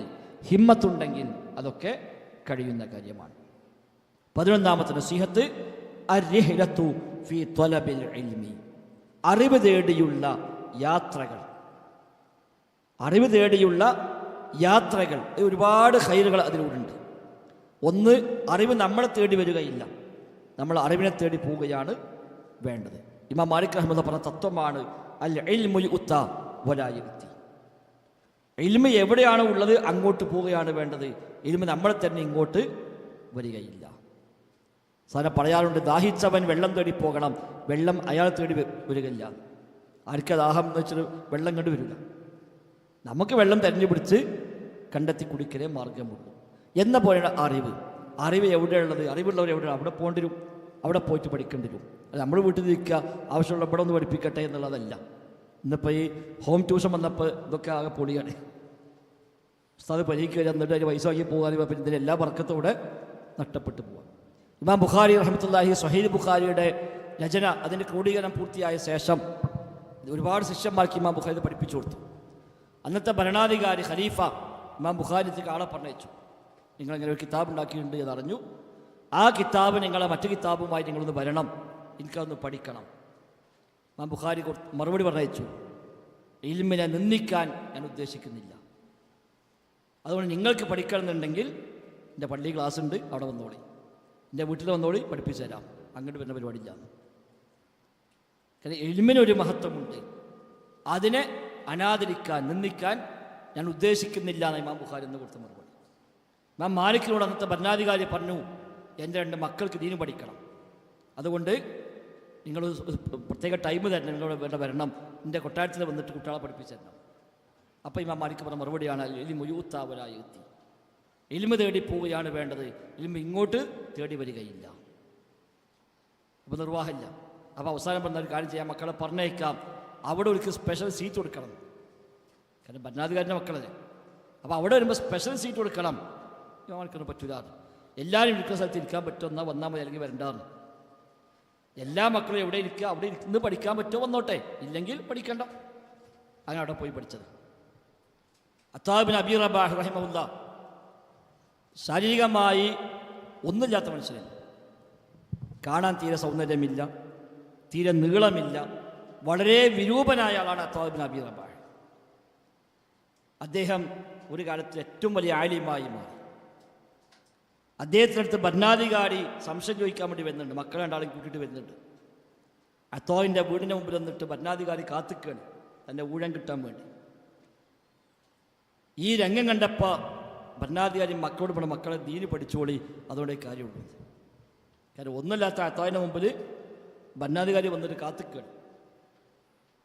ഹിമ്മത്തുണ്ടെങ്കിൽ അതൊക്കെ കഴിയുന്ന കാര്യമാണ്. 11ാമത്തെ നസീഹത്ത് അർരിഹ്ലത്തു ഫീ ത്വലബിൽ ഇൽമി, അറിവ് തേടിയുള്ള യാത്രകൾ. അറിവ് തേടിയുള്ള യാത്രകൾ, ഒരുപാട് ഖൈറുകൾ അതിലൂടെയുണ്ട്. ഒന്ന്, അറിവ് നമ്മളെ തേടി വരികയില്ല, നമ്മൾ അറിവിനെ തേടി പോവുകയാണ് വേണ്ടത്. ഇമാം മാലിക് റഹ്മത്തുള്ളാഹി പറഞ്ഞ തത്വമാണ് അൽ ഇൽമു യുഅ്താ വലാ യുഅ്തി. ഇൽമ് എവിടെയാണ് ഉള്ളത് അങ്ങോട്ട് പോവുകയാണ് വേണ്ടത്, ഇൽമ് നമ്മളെ തന്നെ ഇങ്ങോട്ട് വരികയില്ല. സാധാരണ പറയാറുണ്ട്, ദാഹിച്ചവൻ വെള്ളം തേടി പോകണം, വെള്ളം അയാളെ തേടി വരികയില്ല. ആർക്കാ ദാഹം എന്ന് വെച്ചാൽ വെള്ളം കണ്ടു വരില്ല. നമുക്ക് വെള്ളം തെരഞ്ഞു പിടിച്ച് കണ്ടെത്തി കുടിക്കലേ മാർഗമുള്ളൂ എന്ന പോലെയാണ് അറിവ്. അറിവ് എവിടെയുള്ളത്, അറിവുള്ളവർ എവിടെയാണ്, അവിടെ പോകേണ്ടി വരും, അവിടെ പോയിട്ട് പഠിക്കേണ്ടി വരും. അത് നമ്മൾ വീട്ടിൽ നിൽക്കുക, ആവശ്യമുള്ള ഇവിടെ ഒന്ന് പഠിപ്പിക്കട്ടെ എന്നുള്ളതല്ല. ഇന്നിപ്പോൾ ഈ ഹോം ട്യൂഷൻ വന്നപ്പോൾ ഇതൊക്കെ ആകെ പൊളിയാണ്. ഉസ്താദ് പരീക്ഷ വരിക, എന്നിട്ട് അതിന് പൈസ വാങ്ങി പോകാൻ പിന്നെ ഇതിൻ്റെ എല്ലാ വർക്കത്തോടെ നഷ്ടപ്പെട്ടു പോകാം. ഇമാം ബുഖാരി റഹ്മത്തുള്ളാഹി സ്വഹീഹ് ബുഖാരിയുടെ രചന, അതിൻ്റെ ക്രോഡീകരണം പൂർത്തിയായ ശേഷം ഒരുപാട് ശിഷ്യന്മാർക്ക് ഇമാം ബുഖാരി പഠിപ്പിച്ചു കൊടുത്തു. അന്നത്തെ ഭരണാധികാരി ഖലീഫ ഇമാം ബുഖാരിക്ക് ആളെ പറഞ്ഞയച്ചു, നിങ്ങളിങ്ങനെ ഒരു കിതാബ് ഉണ്ടാക്കിയിട്ടുണ്ട് എന്നറിഞ്ഞു, ആ കിതാബ് നിങ്ങളെ മറ്റു കിതാബുമായി നിങ്ങളൊന്ന് വരണം, എനിക്കതൊന്ന് പഠിക്കണം. ഇമാം ബുഖാരി മറുപടി പറഞ്ഞയച്ചു, ഇൽമിനെ നിന്ദിക്കാൻ ഞാൻ ഉദ്ദേശിക്കുന്നില്ല, അതുകൊണ്ട് നിങ്ങൾക്ക് പഠിക്കണമെന്നുണ്ടെങ്കിൽ എൻ്റെ പള്ളി ക്ലാസ് ഉണ്ട്, അവിടെ വന്നോളി, എൻ്റെ വീട്ടിൽ വന്നോളി, പഠിപ്പിച്ചു തരാം, അങ്ങോട്ട് വരുന്ന പരിപാടിയില്ല. കാരണം ഇൽമിനൊരു മഹത്വമുണ്ട്, അതിനെ അനാദരിക്കാൻ നിന്ദിക്കാൻ ഞാൻ ഉദ്ദേശിക്കുന്നില്ല എന്ന് ഇമാം ബുഖാരി എന്ന് കൊടുത്ത മറുപടി. ഇമാം മാലിക്കിനോട് അന്നത്തെ ഭരണാധികാരി പറഞ്ഞു, എൻ്റെ 2 മക്കൾക്ക് ദീന് പഠിക്കണം, അതുകൊണ്ട് നിങ്ങൾ പ്രത്യേക ടൈം തരണം, നിങ്ങളോട് വേണ്ട വരണം, എൻ്റെ കൊട്ടാരത്തിൽ വന്നിട്ട് കുട്ടികളെ പഠിപ്പിച്ചു തരണം. അപ്പോൾ ഇമാം മാലിക് പറഞ്ഞ മറുപടിയാണ് ഇൽമു യുഅ്താ വലാ യുഅ്തി, ഇൽമു തേടി പോവുകയാണ് വേണ്ടത്, ഇൽമു ഇങ്ങോട്ട് തേടി വരികയില്ല. അപ്പോൾ നിർവാഹമില്ല. അപ്പോൾ അവസാനം പറഞ്ഞ ഒരു കാര്യം ചെയ്യാം, മക്കളെ പറഞ്ഞേക്കാം, അവിടെ ഒരു സ്പെഷ്യൽ സീറ്റ് കൊടുക്കണം, കാരണം ഭരണാധികാരിൻ്റെ മക്കളല്ലേ. അപ്പോൾ അവിടെ വരുമ്പോൾ സ്പെഷ്യൽ സീറ്റ് കൊടുക്കണം. ഇമാം പറ്റൂല, എല്ലാവരും ഇരിക്കുന്ന സ്ഥലത്ത് ഇരിക്കാൻ പറ്റുമെന്നാൽ വന്നാൽ മതി, അല്ലെങ്കിൽ വരണ്ടാന്ന്. എല്ലാ മക്കളും എവിടെ ഇരിക്കുക, അവിടെ ഇരിക്കുന്നത് പഠിക്കാൻ പറ്റുമോ വന്നോട്ടെ, ഇല്ലെങ്കിൽ പഠിക്കണ്ട. അങ്ങനെ അവിടെ പോയി പഠിച്ചത്. അത്താബ് ബിൻ അബീ റബാഹ് റഹിമഹുല്ലാഹ് ശാരീരികമായി ഒന്നുമില്ലാത്ത മനുഷ്യൻ, കാണാൻ തീരെ സൗന്ദര്യമില്ല, തീരെ നീളമില്ല, വളരെ വിരൂപനായ ആളാണ് അത്താബ് ബിൻ അബീ റബാഹ്. അദ്ദേഹം ഒരു കാലത്ത് ഏറ്റവും വലിയ ആലിമായി മാറി. അദ്ദേഹത്തിനടുത്ത് ഭരണാധികാരി സംശയം ചോദിക്കാൻ വേണ്ടി വരുന്നുണ്ട്, മക്കളെ 2 ആളെയും കൂട്ടിയിട്ട് വരുന്നുണ്ട്. അത്തോയിൻ്റെ വീടിൻ്റെ മുമ്പിൽ വന്നിട്ട് ഭരണാധികാരി കാത്തിക്കുകയാണ് തൻ്റെ ഊഴം കിട്ടാൻ വേണ്ടി. ഈ രംഗം കണ്ടപ്പോൾ ഭരണാധികാരി മക്കളോട് പറഞ്ഞ, മക്കളെ ദീന് പഠിച്ചോളി, അതുകൊണ്ടേ കാര്യമുള്ളൂ. കാരണം ഒന്നുമില്ലാത്ത അത്തോയിൻ്റെ മുമ്പിൽ ഭരണാധികാരി വന്നിട്ട് കാത്തിക്കുകയാണ്.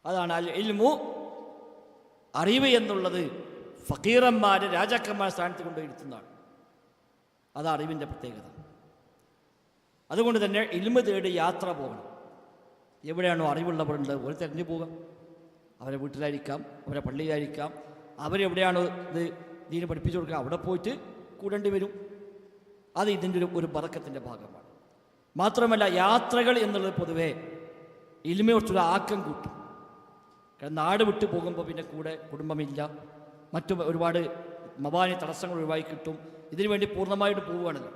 അതാണ് അൽ ഇൽമു അറിവ് എന്നുള്ളത് ഫക്കീറന്മാരെ രാജാക്കന്മാരെ സ്ഥാനത്ത് കൊണ്ടുവരുത്തുന്നതാണ്. അത് അറിവിൻ്റെ പ്രത്യേകത. അതുകൊണ്ട് തന്നെ ഇൽമ് തേടി യാത്ര പോകണം. എവിടെയാണോ അറിവുള്ളവരുണ്ട് ഒരു തിരഞ്ഞു പോകാം. അവരെ വീട്ടിലായിരിക്കാം, അവരെ പള്ളിയിലായിരിക്കാം, അവരെവിടെയാണോ ഇത് ദീന് പഠിപ്പിച്ചു കൊടുക്കുക അവിടെ പോയിട്ട് കൂടേണ്ടി വരും. അത് ഇതിൻ്റെ ഒരു ബറക്കത്തിൻ്റെ ഭാഗമാണ്. മാത്രമല്ല യാത്രകൾ എന്നുള്ളത് പൊതുവേ ഇൽമിനെ കുറിച്ചുള്ള ആക്കം കൂട്ടും. കാരണം നാട് വിട്ടു പോകുമ്പോൾ പിന്നെ കൂടെ കുടുംബമില്ല, മറ്റു ഒരുപാട് മവാനി തടസ്സങ്ങൾ ഒഴിവാക്കി കിട്ടും. ഇതിനു വേണ്ടി പൂർണ്ണമായിട്ട് പോവുകയാണല്ലോ.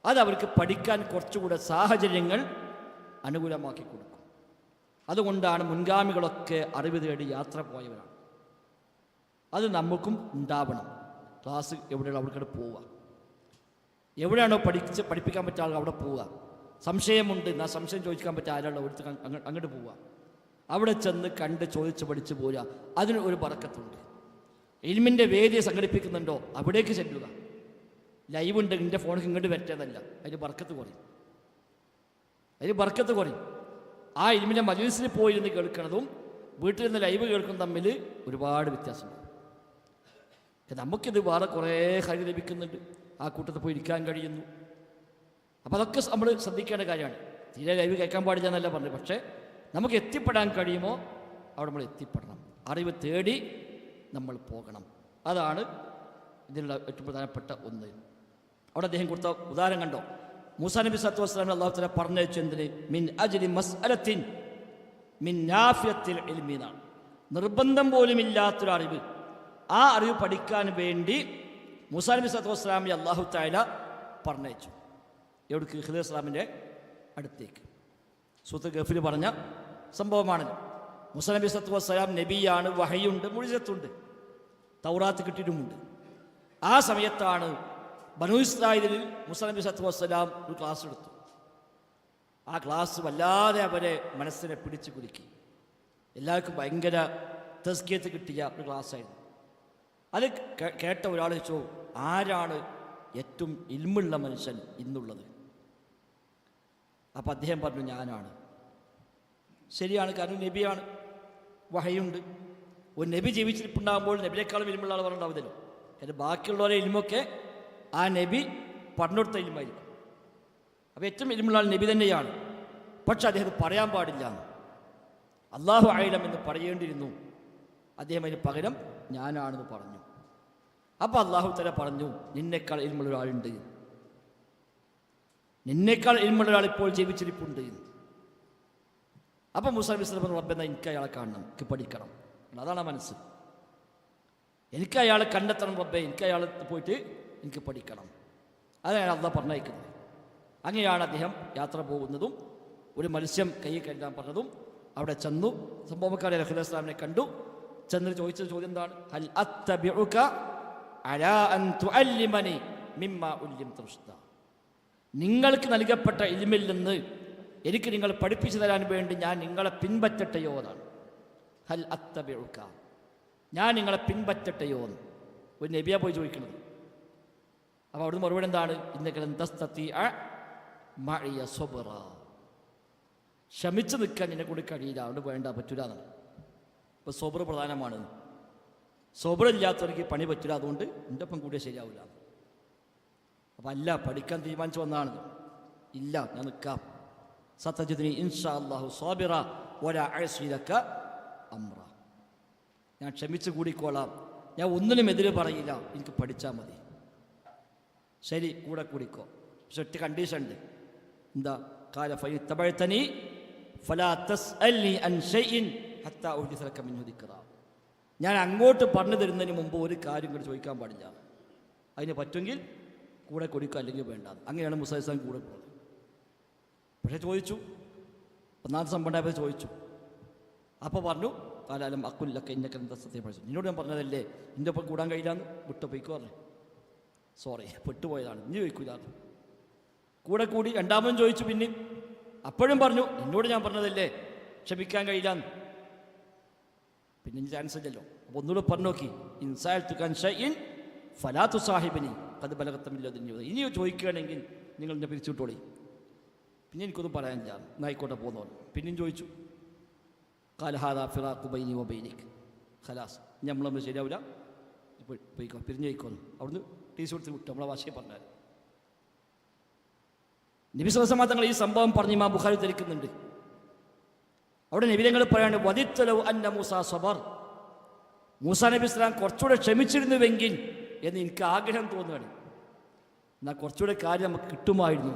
അത് അവർക്ക് പഠിക്കാൻ കുറച്ചുകൂടെ സാഹചര്യങ്ങൾ അനുകൂലമാക്കി കൊടുക്കും. അതുകൊണ്ടാണ് മുൻഗാമികളൊക്കെ അറിവ് തേടി യാത്ര പോയവരാണ്. അത് നമുക്കും ഉണ്ടാവണം. ക്ലാസ് എവിടെയാണ് അവിടേക്ക് പോവുക, എവിടെയാണോ പഠിപ്പിക്കാൻ പറ്റുക ആളുകൾ അവിടെ പോവുക. സംശയമുണ്ട്, എന്നാൽ സംശയം ചോദിക്കാൻ പറ്റുക ആരാളോ എടുത്ത് അങ്ങോട്ട് പോവുക. അവിടെ ചെന്ന് കണ്ട് ചോദിച്ച് പഠിച്ച് പോരുക. അതിന് ഒരു ബറക്കത്തുണ്ട്. ഇൽമിൻ്റെ വേദിയെ സംഘടിപ്പിക്കുന്നുണ്ടോ അവിടേക്ക് ചെല്ലുക. ലൈവ് ഉണ്ട്, എൻ്റെ ഫോണിൽ ഇങ്ങോട്ട് വരേണ്ടതല്ല, അതിന് ബർക്കത്ത് കുറയും. ആ ഇൽമിൻ്റെ മജ്‌ലിസിൽ പോയിരുന്ന് കേൾക്കുന്നതും വീട്ടിൽ നിന്ന് ലൈവ് കേൾക്കുന്നതും തമ്മിൽ ഒരുപാട് വ്യത്യാസമുണ്ട്. നമുക്കിത് വേറെ കുറേ കാര്യം ലഭിക്കുന്നുണ്ട്. ആ കൂട്ടത്തിൽ പോയി ഇരിക്കാൻ കഴിയുന്നു. അപ്പോൾ അതൊക്കെ നമ്മൾ ശ്രദ്ധിക്കേണ്ട കാര്യമാണ്. തീരെ ലൈവ് കേൾക്കാൻ പാടില്ല എന്നല്ല പറഞ്ഞു. പക്ഷേ നമുക്ക് എത്തിപ്പെടാൻ കഴിയുമോ അവിടെ നമ്മൾ എത്തിപ്പെടണം. അറിവ് തേടി നമ്മൾ പോകണം. അതാണ് ഇതിലുള്ള ഏറ്റവും പ്രധാനപ്പെട്ട ഒന്ന്. അവിടെ അദ്ദേഹം കൊടുത്ത ഉദാഹരണം കണ്ടോ? മൂസാ നബി സല്ലല്ലാഹു അലൈഹി വസല്ലം അല്ലാഹു തആല പറഞ്ഞു എന്തിന്? മിൻ അജ്ലി മസ്അലത്തിൻ മിൻ നാഫിയത്തിൽ ഇൽമി എന്നാണ്. നിർബന്ധം പോലുമില്ലാത്തൊരു അറിവ്, ആ അറിവ് പഠിക്കാൻ വേണ്ടി മൂസാ നബി സല്ലല്ലാഹു അലൈഹി വസല്ലം അല്ലാഹു തആല പറഞ്ഞു. എവിടേക്ക്? ഖിദർ ഇസ്ലാമിൻ്റെ അടുത്തേക്ക്. സൂറത്തുൽ ഗഫിൽ പറഞ്ഞ സംഭവമാണല്ലോ. മൂസാ നബി സല്ലല്ലാഹു അലൈഹി വസല്ലം നബിയാണ്, വഹയുണ്ട്, മുഅ്ജിസത്തുണ്ട്, തൗറാത്ത് കിട്ടിയിട്ടുമുണ്ട്. ആ സമയത്താണ് ബനൂ ഇസ്രായേലിൽ മൂസാ നബി സല്ലല്ലാഹു അലൈഹി വസല്ലം ഒരു ക്ലാസ് എടുത്തു. ആ ക്ലാസ് വല്ലാതെ അവരെ മനസ്സിനെ പിടിച്ചു കുലുക്കി. എല്ലാവർക്കും ഭയങ്കര തസ്കിയത്ത് കിട്ടിയ ഒരു ക്ലാസ്സായിരുന്നു. അത് കേട്ട ഒരാൾ ചോദിച്ചു, ആരാണ് ഏറ്റവും ഇൽമുള്ള മനുഷ്യൻ ഇന്നുള്ളത്? അപ്പം അദ്ദേഹം പറഞ്ഞു, ഞാനാണ്. ശരിയാണ്, കാരണം നബിയാണ്, വഹയുണ്ട്. ഒരു നബി ജീവിച്ചിരിപ്പുണ്ടാകുമ്പോൾ നബിയേക്കാളും ഇൽമുള്ള ആൾ പറഞ്ഞിട്ടുണ്ടാവില്ലല്ലോ. കാരണം ബാക്കിയുള്ളവരെ ഇൽമൊക്കെ ആ നബി പറഞ്ഞെടുത്ത ഇൽമായിരിക്കും. അപ്പോൾ ഏറ്റവും ഇൽമുള്ള ആൾ നബി തന്നെയാണ്. പക്ഷെ അദ്ദേഹം പറയാൻ പാടില്ല, അല്ലാഹു അഅലം എന്ന് പറയേണ്ടിയിരുന്നു. അദ്ദേഹം അതിന് പകരം ഞാനാണെന്ന് പറഞ്ഞു. അപ്പോൾ അല്ലാഹു തആല പറഞ്ഞു, നിന്നേക്കാൾ ഇൽമുള്ള ഒരാളുണ്ട്, നിന്നേക്കാൾ ഇൽമുള്ള ഒരാൾ ഇപ്പോൾ ജീവിച്ചിരിപ്പുണ്ട്. അപ്പോൾ മൂസാ നബി സ്വല്ലല്ലാഹു അലൈഹി വസല്ലം റബ്ബേ, എനിക്ക് അയാളെ കാണണം, എനിക്ക് പഠിക്കണം. അതാണ് മനസ്സ്. എനിക്ക് അയാളെ കണ്ടെത്തണം റബ്ബേ, എനിക്ക് അയാളെ പോയിട്ട് എനിക്ക് പഠിക്കണം. അതാണ് അല്ലാഹു പറഞ്ഞയക്കുന്നത്. അങ്ങനെയാണ് അദ്ദേഹം യാത്ര പോകുന്നതും ഒരു മത്സ്യം കയ്യിൽ കരുതാൻ പറഞ്ഞതും. അവിടെ ചെന്നു, സംഭവക്കാരെ ഖിദർ ഇസ്ലാമിനെ കണ്ടു. ചെന്ന് ചോദിച്ച ചോദ്യം എന്താണ്? ഹൽ അത്തബിഉക അലാ അൻ തുഅല്ലിമനി മിമ്മാ ഉല്ലിംത റുഷ്ദ. നിങ്ങൾക്ക് നൽകപ്പെട്ട ഇൽമിൽ നിന്ന് എനിക്ക് നിങ്ങൾ പഠിപ്പിച്ചു തരാൻ വേണ്ടി ഞാൻ നിങ്ങളെ പിൻപറ്റട്ടെയോ എന്നാണ്. ഹൽ അത്തബിഉക, ഞാൻ നിങ്ങളെ പിൻപറ്റട്ടെയോ എന്ന് ഒരു നബിയാ പോയി ചോദിക്കുന്നത്. അപ്പോൾ അവിടുന്ന് മറുപടി എന്താണ്? ഇന്നക ലൻ തസ്തതിഅ മഅയ സബ്റ. ക്ഷമിച്ചു നിൽക്കാൻ എന്നെ കൂടി കഴിയില്ല, അതുകൊണ്ട് വേണ്ട, പറ്റൂല എന്നാണ്. ഇപ്പോൾ സബർ പ്രധാനമാണ്. സബർ ഇല്ലാത്തവർക്ക് പണി പറ്റില്ല, അതുകൊണ്ട് എൻ്റെ ഒപ്പം കൂടിയാൽ ശരിയാവില്ല. അപ്പം അല്ല, പഠിക്കാൻ തീരുമാനിച്ചു വന്നതാണ്. ഇല്ല, ഞാൻ നിൽക്കാം. സതജിദ്നി ഇൻഷാ അല്ലാഹു സാബിറ വലാ അഅസി ലക അംറ. ഞാൻ ക്ഷമിച്ച് കൂടിക്കോളാം, ഞാൻ ഒന്നിനും എതിര് പറയില്ല, എനിക്ക് പഠിച്ചാൽ മതി. ശരി, കൂടെ കൂടിക്കോ. പക്ഷെ ഒറ്റ കണ്ടീഷൻ ഉണ്ട്. എന്താ? ഖാല ഫഇത്തബഅതനി ഫലാ തസ്അൽനി അൻ ഷൈഇൻ ഹത്താ ഉഹ്ദിസ ലക മിൻഹു ദിക്റാ. ഞാൻ അങ്ങോട്ട് പറഞ്ഞു തരുന്നതിന് മുമ്പ് ഒരു കാര്യം കൂടി ചോദിക്കാൻ പാടില്ല. അതിന് പറ്റുമെങ്കിൽ കൂടെ കൊടുക്കുക, അല്ലെങ്കിൽ വേണ്ട. അങ്ങനെയാണ് മൂസാ നബി ഇസ്ലാം കൂടെ പോകുന്നത്. പക്ഷേ ചോദിച്ചു, ഒന്നാമത്തെ സംഭവം ചോദിച്ചു. അപ്പോൾ പറഞ്ഞു, കാലാലം അക്കുല്ലൊക്കെ ഇന്നൊക്കെ എന്താ സത്യം പഠിച്ചു, നിന്നോട് ഞാൻ പറഞ്ഞതല്ലേ എൻ്റെ ഒപ്പം കൂടാൻ കഴിയില്ലാന്ന്, വിട്ടു പോയിക്കോ പറഞ്ഞു. സോറി, പെട്ടുപോയതാണ്, ഇനി ചോദിക്കൂല. കൂടെ കൂടി രണ്ടാമതും ചോദിച്ചു. പിന്നെ അപ്പോഴും പറഞ്ഞു, എന്നോട് ഞാൻ പറഞ്ഞതല്ലേ ക്ഷമിക്കാൻ കഴിയില്ലാന്ന്. പിന്നെ ചാൻസ് ഇല്ലല്ലോ. അപ്പോൾ ഒന്നുകൂടെ പറഞ്ഞു നോക്കി, ഇൻസാൽത്തുകൻ ഷൈഇൻ ഫലാ തുസാഹിബനി ഖദ് ബലഗതമില്ലദുന്നി. ഇനി ചോദിക്കുകയാണെങ്കിൽ നിങ്ങൾ എന്നെ പിരിച്ചുവിട്ടോളി, പിന്നെ എനിക്കൊന്നും പറയാനില്ല, എന്നായിക്കോട്ടെ പോകുന്നവൻ. പിന്നെയും ചോദിച്ചു. ഖാല ഹാദാ ഫിറാഖു ബൈനി വബൈനിക് ഖലാസ്, ഇനി നമ്മളൊന്നും ശരിയാവില്ല, പോയിക്കോ, പിരിഞ്ഞു പോയിക്കോന്നു. അവിടുന്ന് ടീസ് കൊടുത്ത് വിട്ടു. നമ്മളെ ഭാഷയെ പറഞ്ഞാൽ നബി സ്വല്ലല്ലാഹു അലൈഹി വസല്ലം തങ്ങൾ ഈ സംഭവം പറഞ്ഞ് ഇമാം ബുഖാരി ധരിക്കുന്നുണ്ട്. അവിടെ നബി തങ്ങൾ പറയാണ്, വദിത്തലൗ അന്ന മൂസ സബർ, മൂസാ നബി ഇസ്ലാം കുറച്ചുകൂടെ ക്ഷമിച്ചിരുന്നുവെങ്കിൽ എന്ന് എനിക്ക് ആഗ്രഹം തോന്നുകയാണ്. എന്നാൽ കുറച്ചുകൂടെ കാര്യം നമുക്ക് കിട്ടുമായിരുന്നു.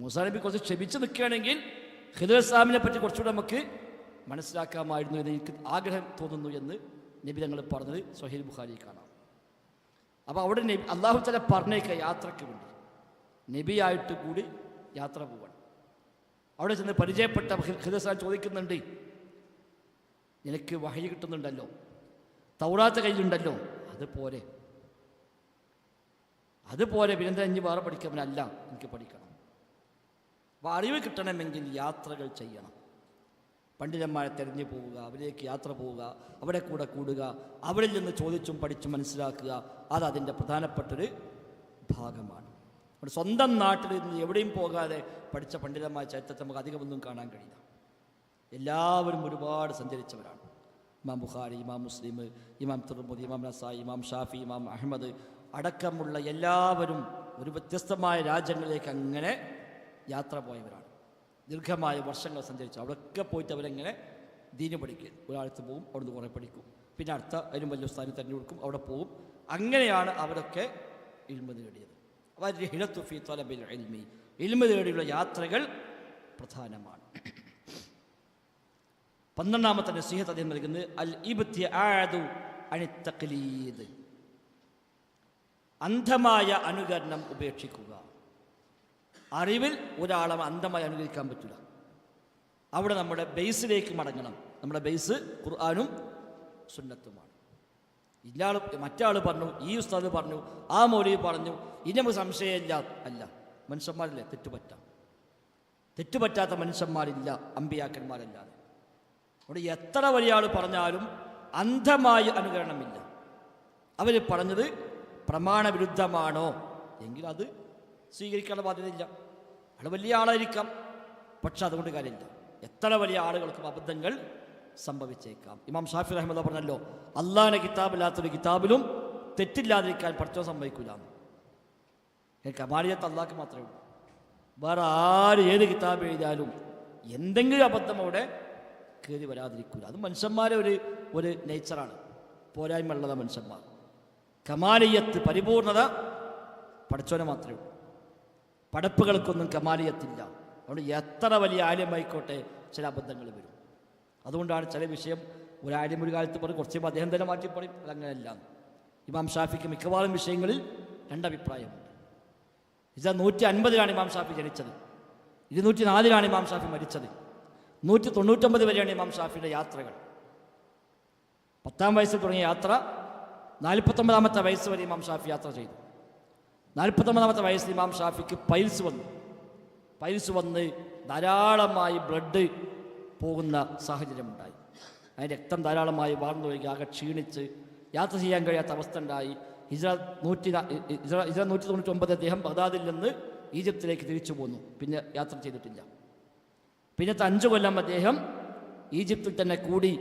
മൂസാ നബി കുറച്ച് ക്ഷമിച്ച് നിൽക്കുകയാണെങ്കിൽ ഖിദ്ർ ഇസ്ലാമിനെ പറ്റി കുറച്ചുകൂടെ നമുക്ക് മനസ്സിലാക്കാമായിരുന്നു എന്ന് എനിക്ക് ആഗ്രഹം തോന്നുന്നു എന്ന് നബി തങ്ങൾ പറഞ്ഞത് സ്വഹീഹ് ബുഖാരി കാണാം. അപ്പോൾ അവിടെ അല്ലാഹു തആല പറഞ്ഞേക്കുക യാത്രയ്ക്ക് വേണ്ടി നബിയായിട്ട് കൂടി യാത്ര പോകണം. അവിടെ ചെന്ന് പരിചയപ്പെട്ട ഖിദ്ർ ഇസ്ലാം ചോദിക്കുന്നുണ്ട്, നിനക്ക് വഹയി കിട്ടുന്നുണ്ടല്ലോ, തൗറാത്ത് കയ്യിലുണ്ടല്ലോ, അതുപോലെ പിന്നെന്താ ഇനി വേറെ പഠിക്കാനല്ല, എനിക്ക് പഠിക്കണം. അപ്പോൾ അറിവ് കിട്ടണമെങ്കിൽ യാത്രകൾ ചെയ്യണം. പണ്ഡിതന്മാരെ തിരഞ്ഞു പോവുക, അവരിലേക്ക് യാത്ര പോവുക, അവിടെ കൂടെ കൂടുക, അവരിൽ നിന്ന് ചോദിച്ചും പഠിച്ചും മനസ്സിലാക്കുക, അത് അതിൻ്റെ പ്രധാനപ്പെട്ടൊരു ഭാഗമാണ്. നമ്മുടെ സ്വന്തം നാട്ടിൽ നിന്ന് എവിടെയും പോകാതെ പഠിച്ച പണ്ഡിതന്മാർ ചരിത്രത്തെ നമുക്ക് അധികമൊന്നും കാണാൻ കഴിയില്ല. എല്ലാവരും ഒരുപാട് സഞ്ചരിച്ചവരാണ്. ഇമാം ബുഖാരി, ഇമാം മുസ്ലിം, ഇമാം തിർമിദി, ഇമാം നസായി, ഇമാം ഷാഫി, ഇമാം അഹ്മദ് അടക്കമുള്ള എല്ലാവരും ഒരു വ്യത്യസ്തമായ രാജ്യങ്ങളിലേക്ക് അങ്ങനെ യാത്ര പോയവരാണ്. ദീർഘമായ വർഷങ്ങൾ സഞ്ചരിച്ചു. അവിടെയൊക്കെ പോയിട്ട് അവരെങ്ങനെ ദീന് പഠിക്കും. ഒരാളത്ത് പോവും, അവിടുന്ന് കുറേ പഠിക്കും, പിന്നെ അടുത്ത അതിനും വലിയ സ്ഥാനം തിരഞ്ഞെടുക്കും, അവിടെ പോവും. അങ്ങനെയാണ് അവരൊക്കെ ഇൽമ് നേടിയത്. അപ്പോൾ റിഹ്ലത്തു ഫീ തലബിൽ ഇൽമി, ഇൽമ് നേടിയുള്ള യാത്രകൾ പ്രധാനമാണ്. 12ാമത്തെ നസീഹത്ത് അദ്ദേഹം നൽകുന്നത് അൽ ഇബ്തിആദു അനി തഖ്ലീദ്, അന്ധമായ അനുകരണം ഉപേക്ഷിക്കുക. അറിവിൽ ഒരാളെ അന്ധമായി അനുകരിക്കാൻ പറ്റില്ല. അവിടെ നമ്മുടെ ബേസിലേക്ക് മടങ്ങണം. നമ്മുടെ ബേസ് ഖുർആനും സുന്നത്തുമാണ്. ഇയാൾ മറ്റാൾ പറഞ്ഞു, ഈ ഉസ്താദ് പറഞ്ഞു, ആ മൗലവി പറഞ്ഞു, ഇനി നമുക്ക് സംശയമില്ല. അല്ല, മനുഷ്യന്മാരില്ലേ തെറ്റുപറ്റാത്ത മനുഷ്യന്മാരില്ല അമ്പിയാക്കന്മാരല്ലാതെ. അവിടെ എത്ര വലിയ ആൾ പറഞ്ഞാലും അന്ധമായ അനുകരണമില്ല. അവർ പറഞ്ഞത് പ്രമാണവിരുദ്ധമാണോ എങ്കിൽ അത് സ്വീകരിക്കാനുള്ള ബാധ്യതയില്ല. അയാൾ വലിയ ആളായിരിക്കാം, പക്ഷെ അതുകൊണ്ട് കാര്യമില്ല. എത്ര വലിയ ആളുകൾക്കും അബദ്ധങ്ങൾ സംഭവിച്ചേക്കാം. ഇമാം ഷാഫി റഹ്മത്തുള്ളാഹി പറഞ്ഞല്ലോ, അള്ളാഹിന്റെ കിതാബില്ലാത്തൊരു കിതാബിലും തെറ്റില്ലാതിരിക്കാൻ പഠിച്ചോ സംഭവിക്കില്ല. കമാലിയത്ത് അള്ളാഹ്ക്ക് മാത്രമേ ഉള്ളൂ. വേറെ ആര് ഏത് കിതാബ് എഴുതിയാലും എന്തെങ്കിലും അബദ്ധം അവിടെ കയറി വരാതിരിക്കില്ല. അത് മനുഷ്യന്മാരെ ഒരു നേച്ചറാണ്, പോരായ്മ ഉള്ളത് മനുഷ്യന്മാർ. കമാലിയത്ത് പരിപൂർണത പഠിച്ചോനെ മാത്രമേ ഉള്ളൂ. പടപ്പുകൾക്കൊന്നും കമാലിയത്തില്ല. അതുകൊണ്ട് എത്ര വലിയ ആര്യമായിക്കോട്ടെ ചില അബദ്ധങ്ങൾ വരും. അതുകൊണ്ടാണ് ചില വിഷയം ഒരു ആര്യം ഒരു കാലത്ത് പറയും, കുറച്ച് അദ്ദേഹം തന്നെ മാറ്റി പറയും, അതങ്ങനെയല്ല. ഇമാം ഷാഫിക്ക് മിക്കവാറും വിഷയങ്ങളിൽ രണ്ടഭിപ്രായമുണ്ട്. 150 ഇമാം ഷാഫി ജനിച്ചത്, 204 ഇമാം ഷാഫി മരിച്ചത്, 199 വരെയാണ് ഇമാം ഷാഫിയുടെ യാത്രകൾ. 10ാം വയസ്സിൽ തുടങ്ങിയ യാത്ര 49ാമത്തെ വയസ്സ് വരെ ഇമാം ഷാഫി യാത്ര ചെയ്തു. 49ാമത്തെ വയസ്സിൽ ഇമാം ഷാഫിക്ക് പൈൽസ് വന്ന് ധാരാളമായി ബ്ലഡ് പോകുന്ന സാഹചര്യമുണ്ടായി. അതിന് രക്തം ധാരാളമായി വാർന്നൊഴുകി ആകെ ക്ഷീണിച്ച് യാത്ര ചെയ്യാൻ കഴിയാത്ത അവസ്ഥ ഉണ്ടായി. ഹിജ്റ 199 അദ്ദേഹം ബഗ്ദാദിൽ നിന്ന് ഈജിപ്തിലേക്ക് തിരിച്ചു പോന്നു. പിന്നെ യാത്ര ചെയ്തിട്ടില്ല. പിന്നത്തെ 5 കൊല്ലം അദ്ദേഹം ഈജിപ്തിൽ തന്നെ കൂടി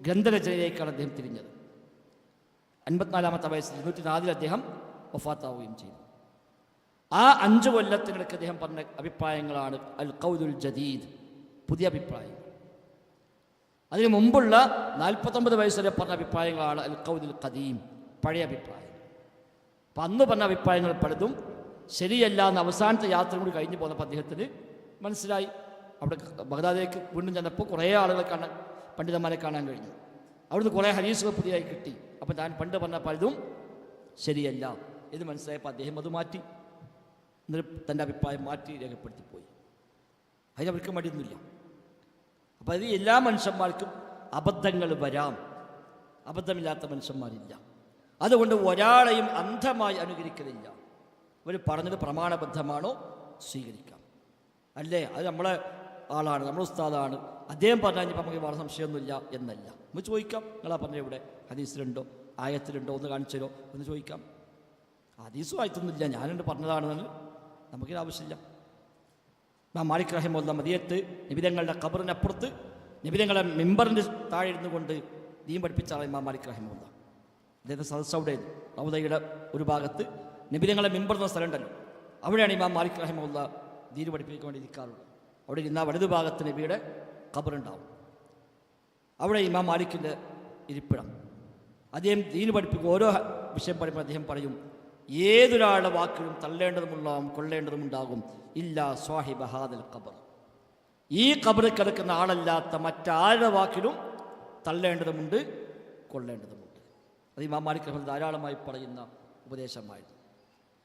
ഗ്രന്ഥരചനയിലേക്കാണ് അദ്ദേഹം തിരിഞ്ഞത്. 54ാമത്തെ വയസ്സിൽ 204 അദ്ദേഹം വഫാത്താവുകയും ചെയ്തു. ആ 5 കൊല്ലത്തിനിടയ്ക്ക് അദ്ദേഹം പറഞ്ഞ അഭിപ്രായങ്ങളാണ് അൽ ഖൗലുൽ ജദീദ്, പുതിയ അഭിപ്രായം. അതിന് മുമ്പുള്ള 49 വയസ്സ് വരെ പറഞ്ഞ അഭിപ്രായങ്ങളാണ് അൽ ഖൗലുൽ ഖദീം, പഴയ അഭിപ്രായം. അപ്പം അന്ന് പറഞ്ഞ അഭിപ്രായങ്ങൾ പലതും ശരിയല്ല എന്ന് അവസാനത്തെ യാത്ര കൂടി കഴിഞ്ഞു പോന്നപ്പോൾ അദ്ദേഹത്തിന് മനസ്സിലായി. അവിടെ ബഗ്ദാദിലേക്ക് വീണ്ടും ചെന്നപ്പോൾ കുറേ ആളുകളെ പണ്ഡിതന്മാരെ കാണാൻ കഴിഞ്ഞു. അവിടുന്ന് കുറേ ഹദീസുകൾ പുതിയതായി കിട്ടി. അപ്പം താൻ പണ്ട് പറഞ്ഞ പലതും ശരിയല്ല എന്ന് മനസ്സിലായപ്പോൾ അദ്ദേഹം അത് മാറ്റി, എന്നിട്ട് തൻ്റെ അഭിപ്രായം മാറ്റി രേഖപ്പെടുത്തിപ്പോയി. അതിനവർക്ക് മടിയൊന്നുമില്ല. അപ്പം അത് എല്ലാ മനുഷ്യന്മാർക്കും അബദ്ധങ്ങൾ വരാം, അബദ്ധമില്ലാത്ത മനുഷ്യന്മാരില്ല. അതുകൊണ്ട് ഒരാളെയും അന്ധമായി അനുകരിക്കലില്ല. അവർ പറഞ്ഞത് പ്രമാണബദ്ധമാണോ സ്വീകരിക്കാം. അല്ലേ, അത് നമ്മളെ ആളാണ്, നമ്മുടെ ഉസ്താദാണ്, അദ്ദേഹം പറഞ്ഞാൽ ഇപ്പം നമുക്ക് വളരെ സംശയമൊന്നുമില്ല എന്നല്ല. നമ്മൾ ചോദിക്കാം, നിങ്ങളാ പറഞ്ഞ ഇവിടെ ഹദീസിലുണ്ടോ ആയത്തിലുണ്ടോ ഒന്ന് കാണിച്ചോ എന്ന് ചോദിക്കാം. ഹദീസും ആയത്തൊന്നുമില്ല, ഞാനുണ്ട് പറഞ്ഞതാണെന്ന് നമുക്കിത് ആവശ്യമില്ല. മാലിക് റഹിമഹുല്ലാഹ് മദീനത്ത് നിബിതങ്ങളുടെ ഖബറിനപ്പുറത്ത് നിബിതങ്ങളുടെ മിമ്പറിൻ്റെ താഴെ ഇരുന്നു കൊണ്ട് ദീൻ പഠിപ്പിച്ച ആളെ ഇമാം മാലിക് റഹിമഹുല്ലാ. അദ്ദേഹത്തെ സദസ്സ് അവിടെ റൗദയുടെ ഒരു ഭാഗത്ത് നബിതങ്ങളെ മിമ്പർ എന്ന സ്ഥലമുണ്ടല്ലോ, അവിടെയാണ് ഇമാം മാലിക് റഹിമഹുല്ലാ ദീൻ പഠിപ്പിക്കാൻ വേണ്ടി ഇരിക്കാറുള്ളത്. അവിടെ ഇരുന്ന വലതു ഭാഗത്ത് നബിയുടെ ഖബറുണ്ടാവും. അവിടെ ഇമാം മാലിക്കിൻ്റെ ഇരിപ്പിടം. അദ്ദേഹം ദീൻ പഠിപ്പിക്കും. ഓരോ വിഷയം പഠിക്കുമ്പോൾ അദ്ദേഹം പറയും, ഏതൊരാളുടെ വാക്കിലും തള്ളേണ്ടതുമുണ്ടാകും കൊള്ളേണ്ടതുമുണ്ടാകും, ഇല്ലാ സ്വാഹിബ ഹാദൽ ഖബർ. ഈ ഖബറിൽ കിടക്കുന്ന ആളല്ലാത്ത മറ്റാരുടെ വാക്കിലും തള്ളേണ്ടതുമുണ്ട് കൊള്ളേണ്ടതുമുണ്ട്. അത് ഇമാം മാലിക് റഹ്മത്തുള്ളാഹി ധാരാളമായി പറയുന്ന ഉപദേശമായിരുന്നു.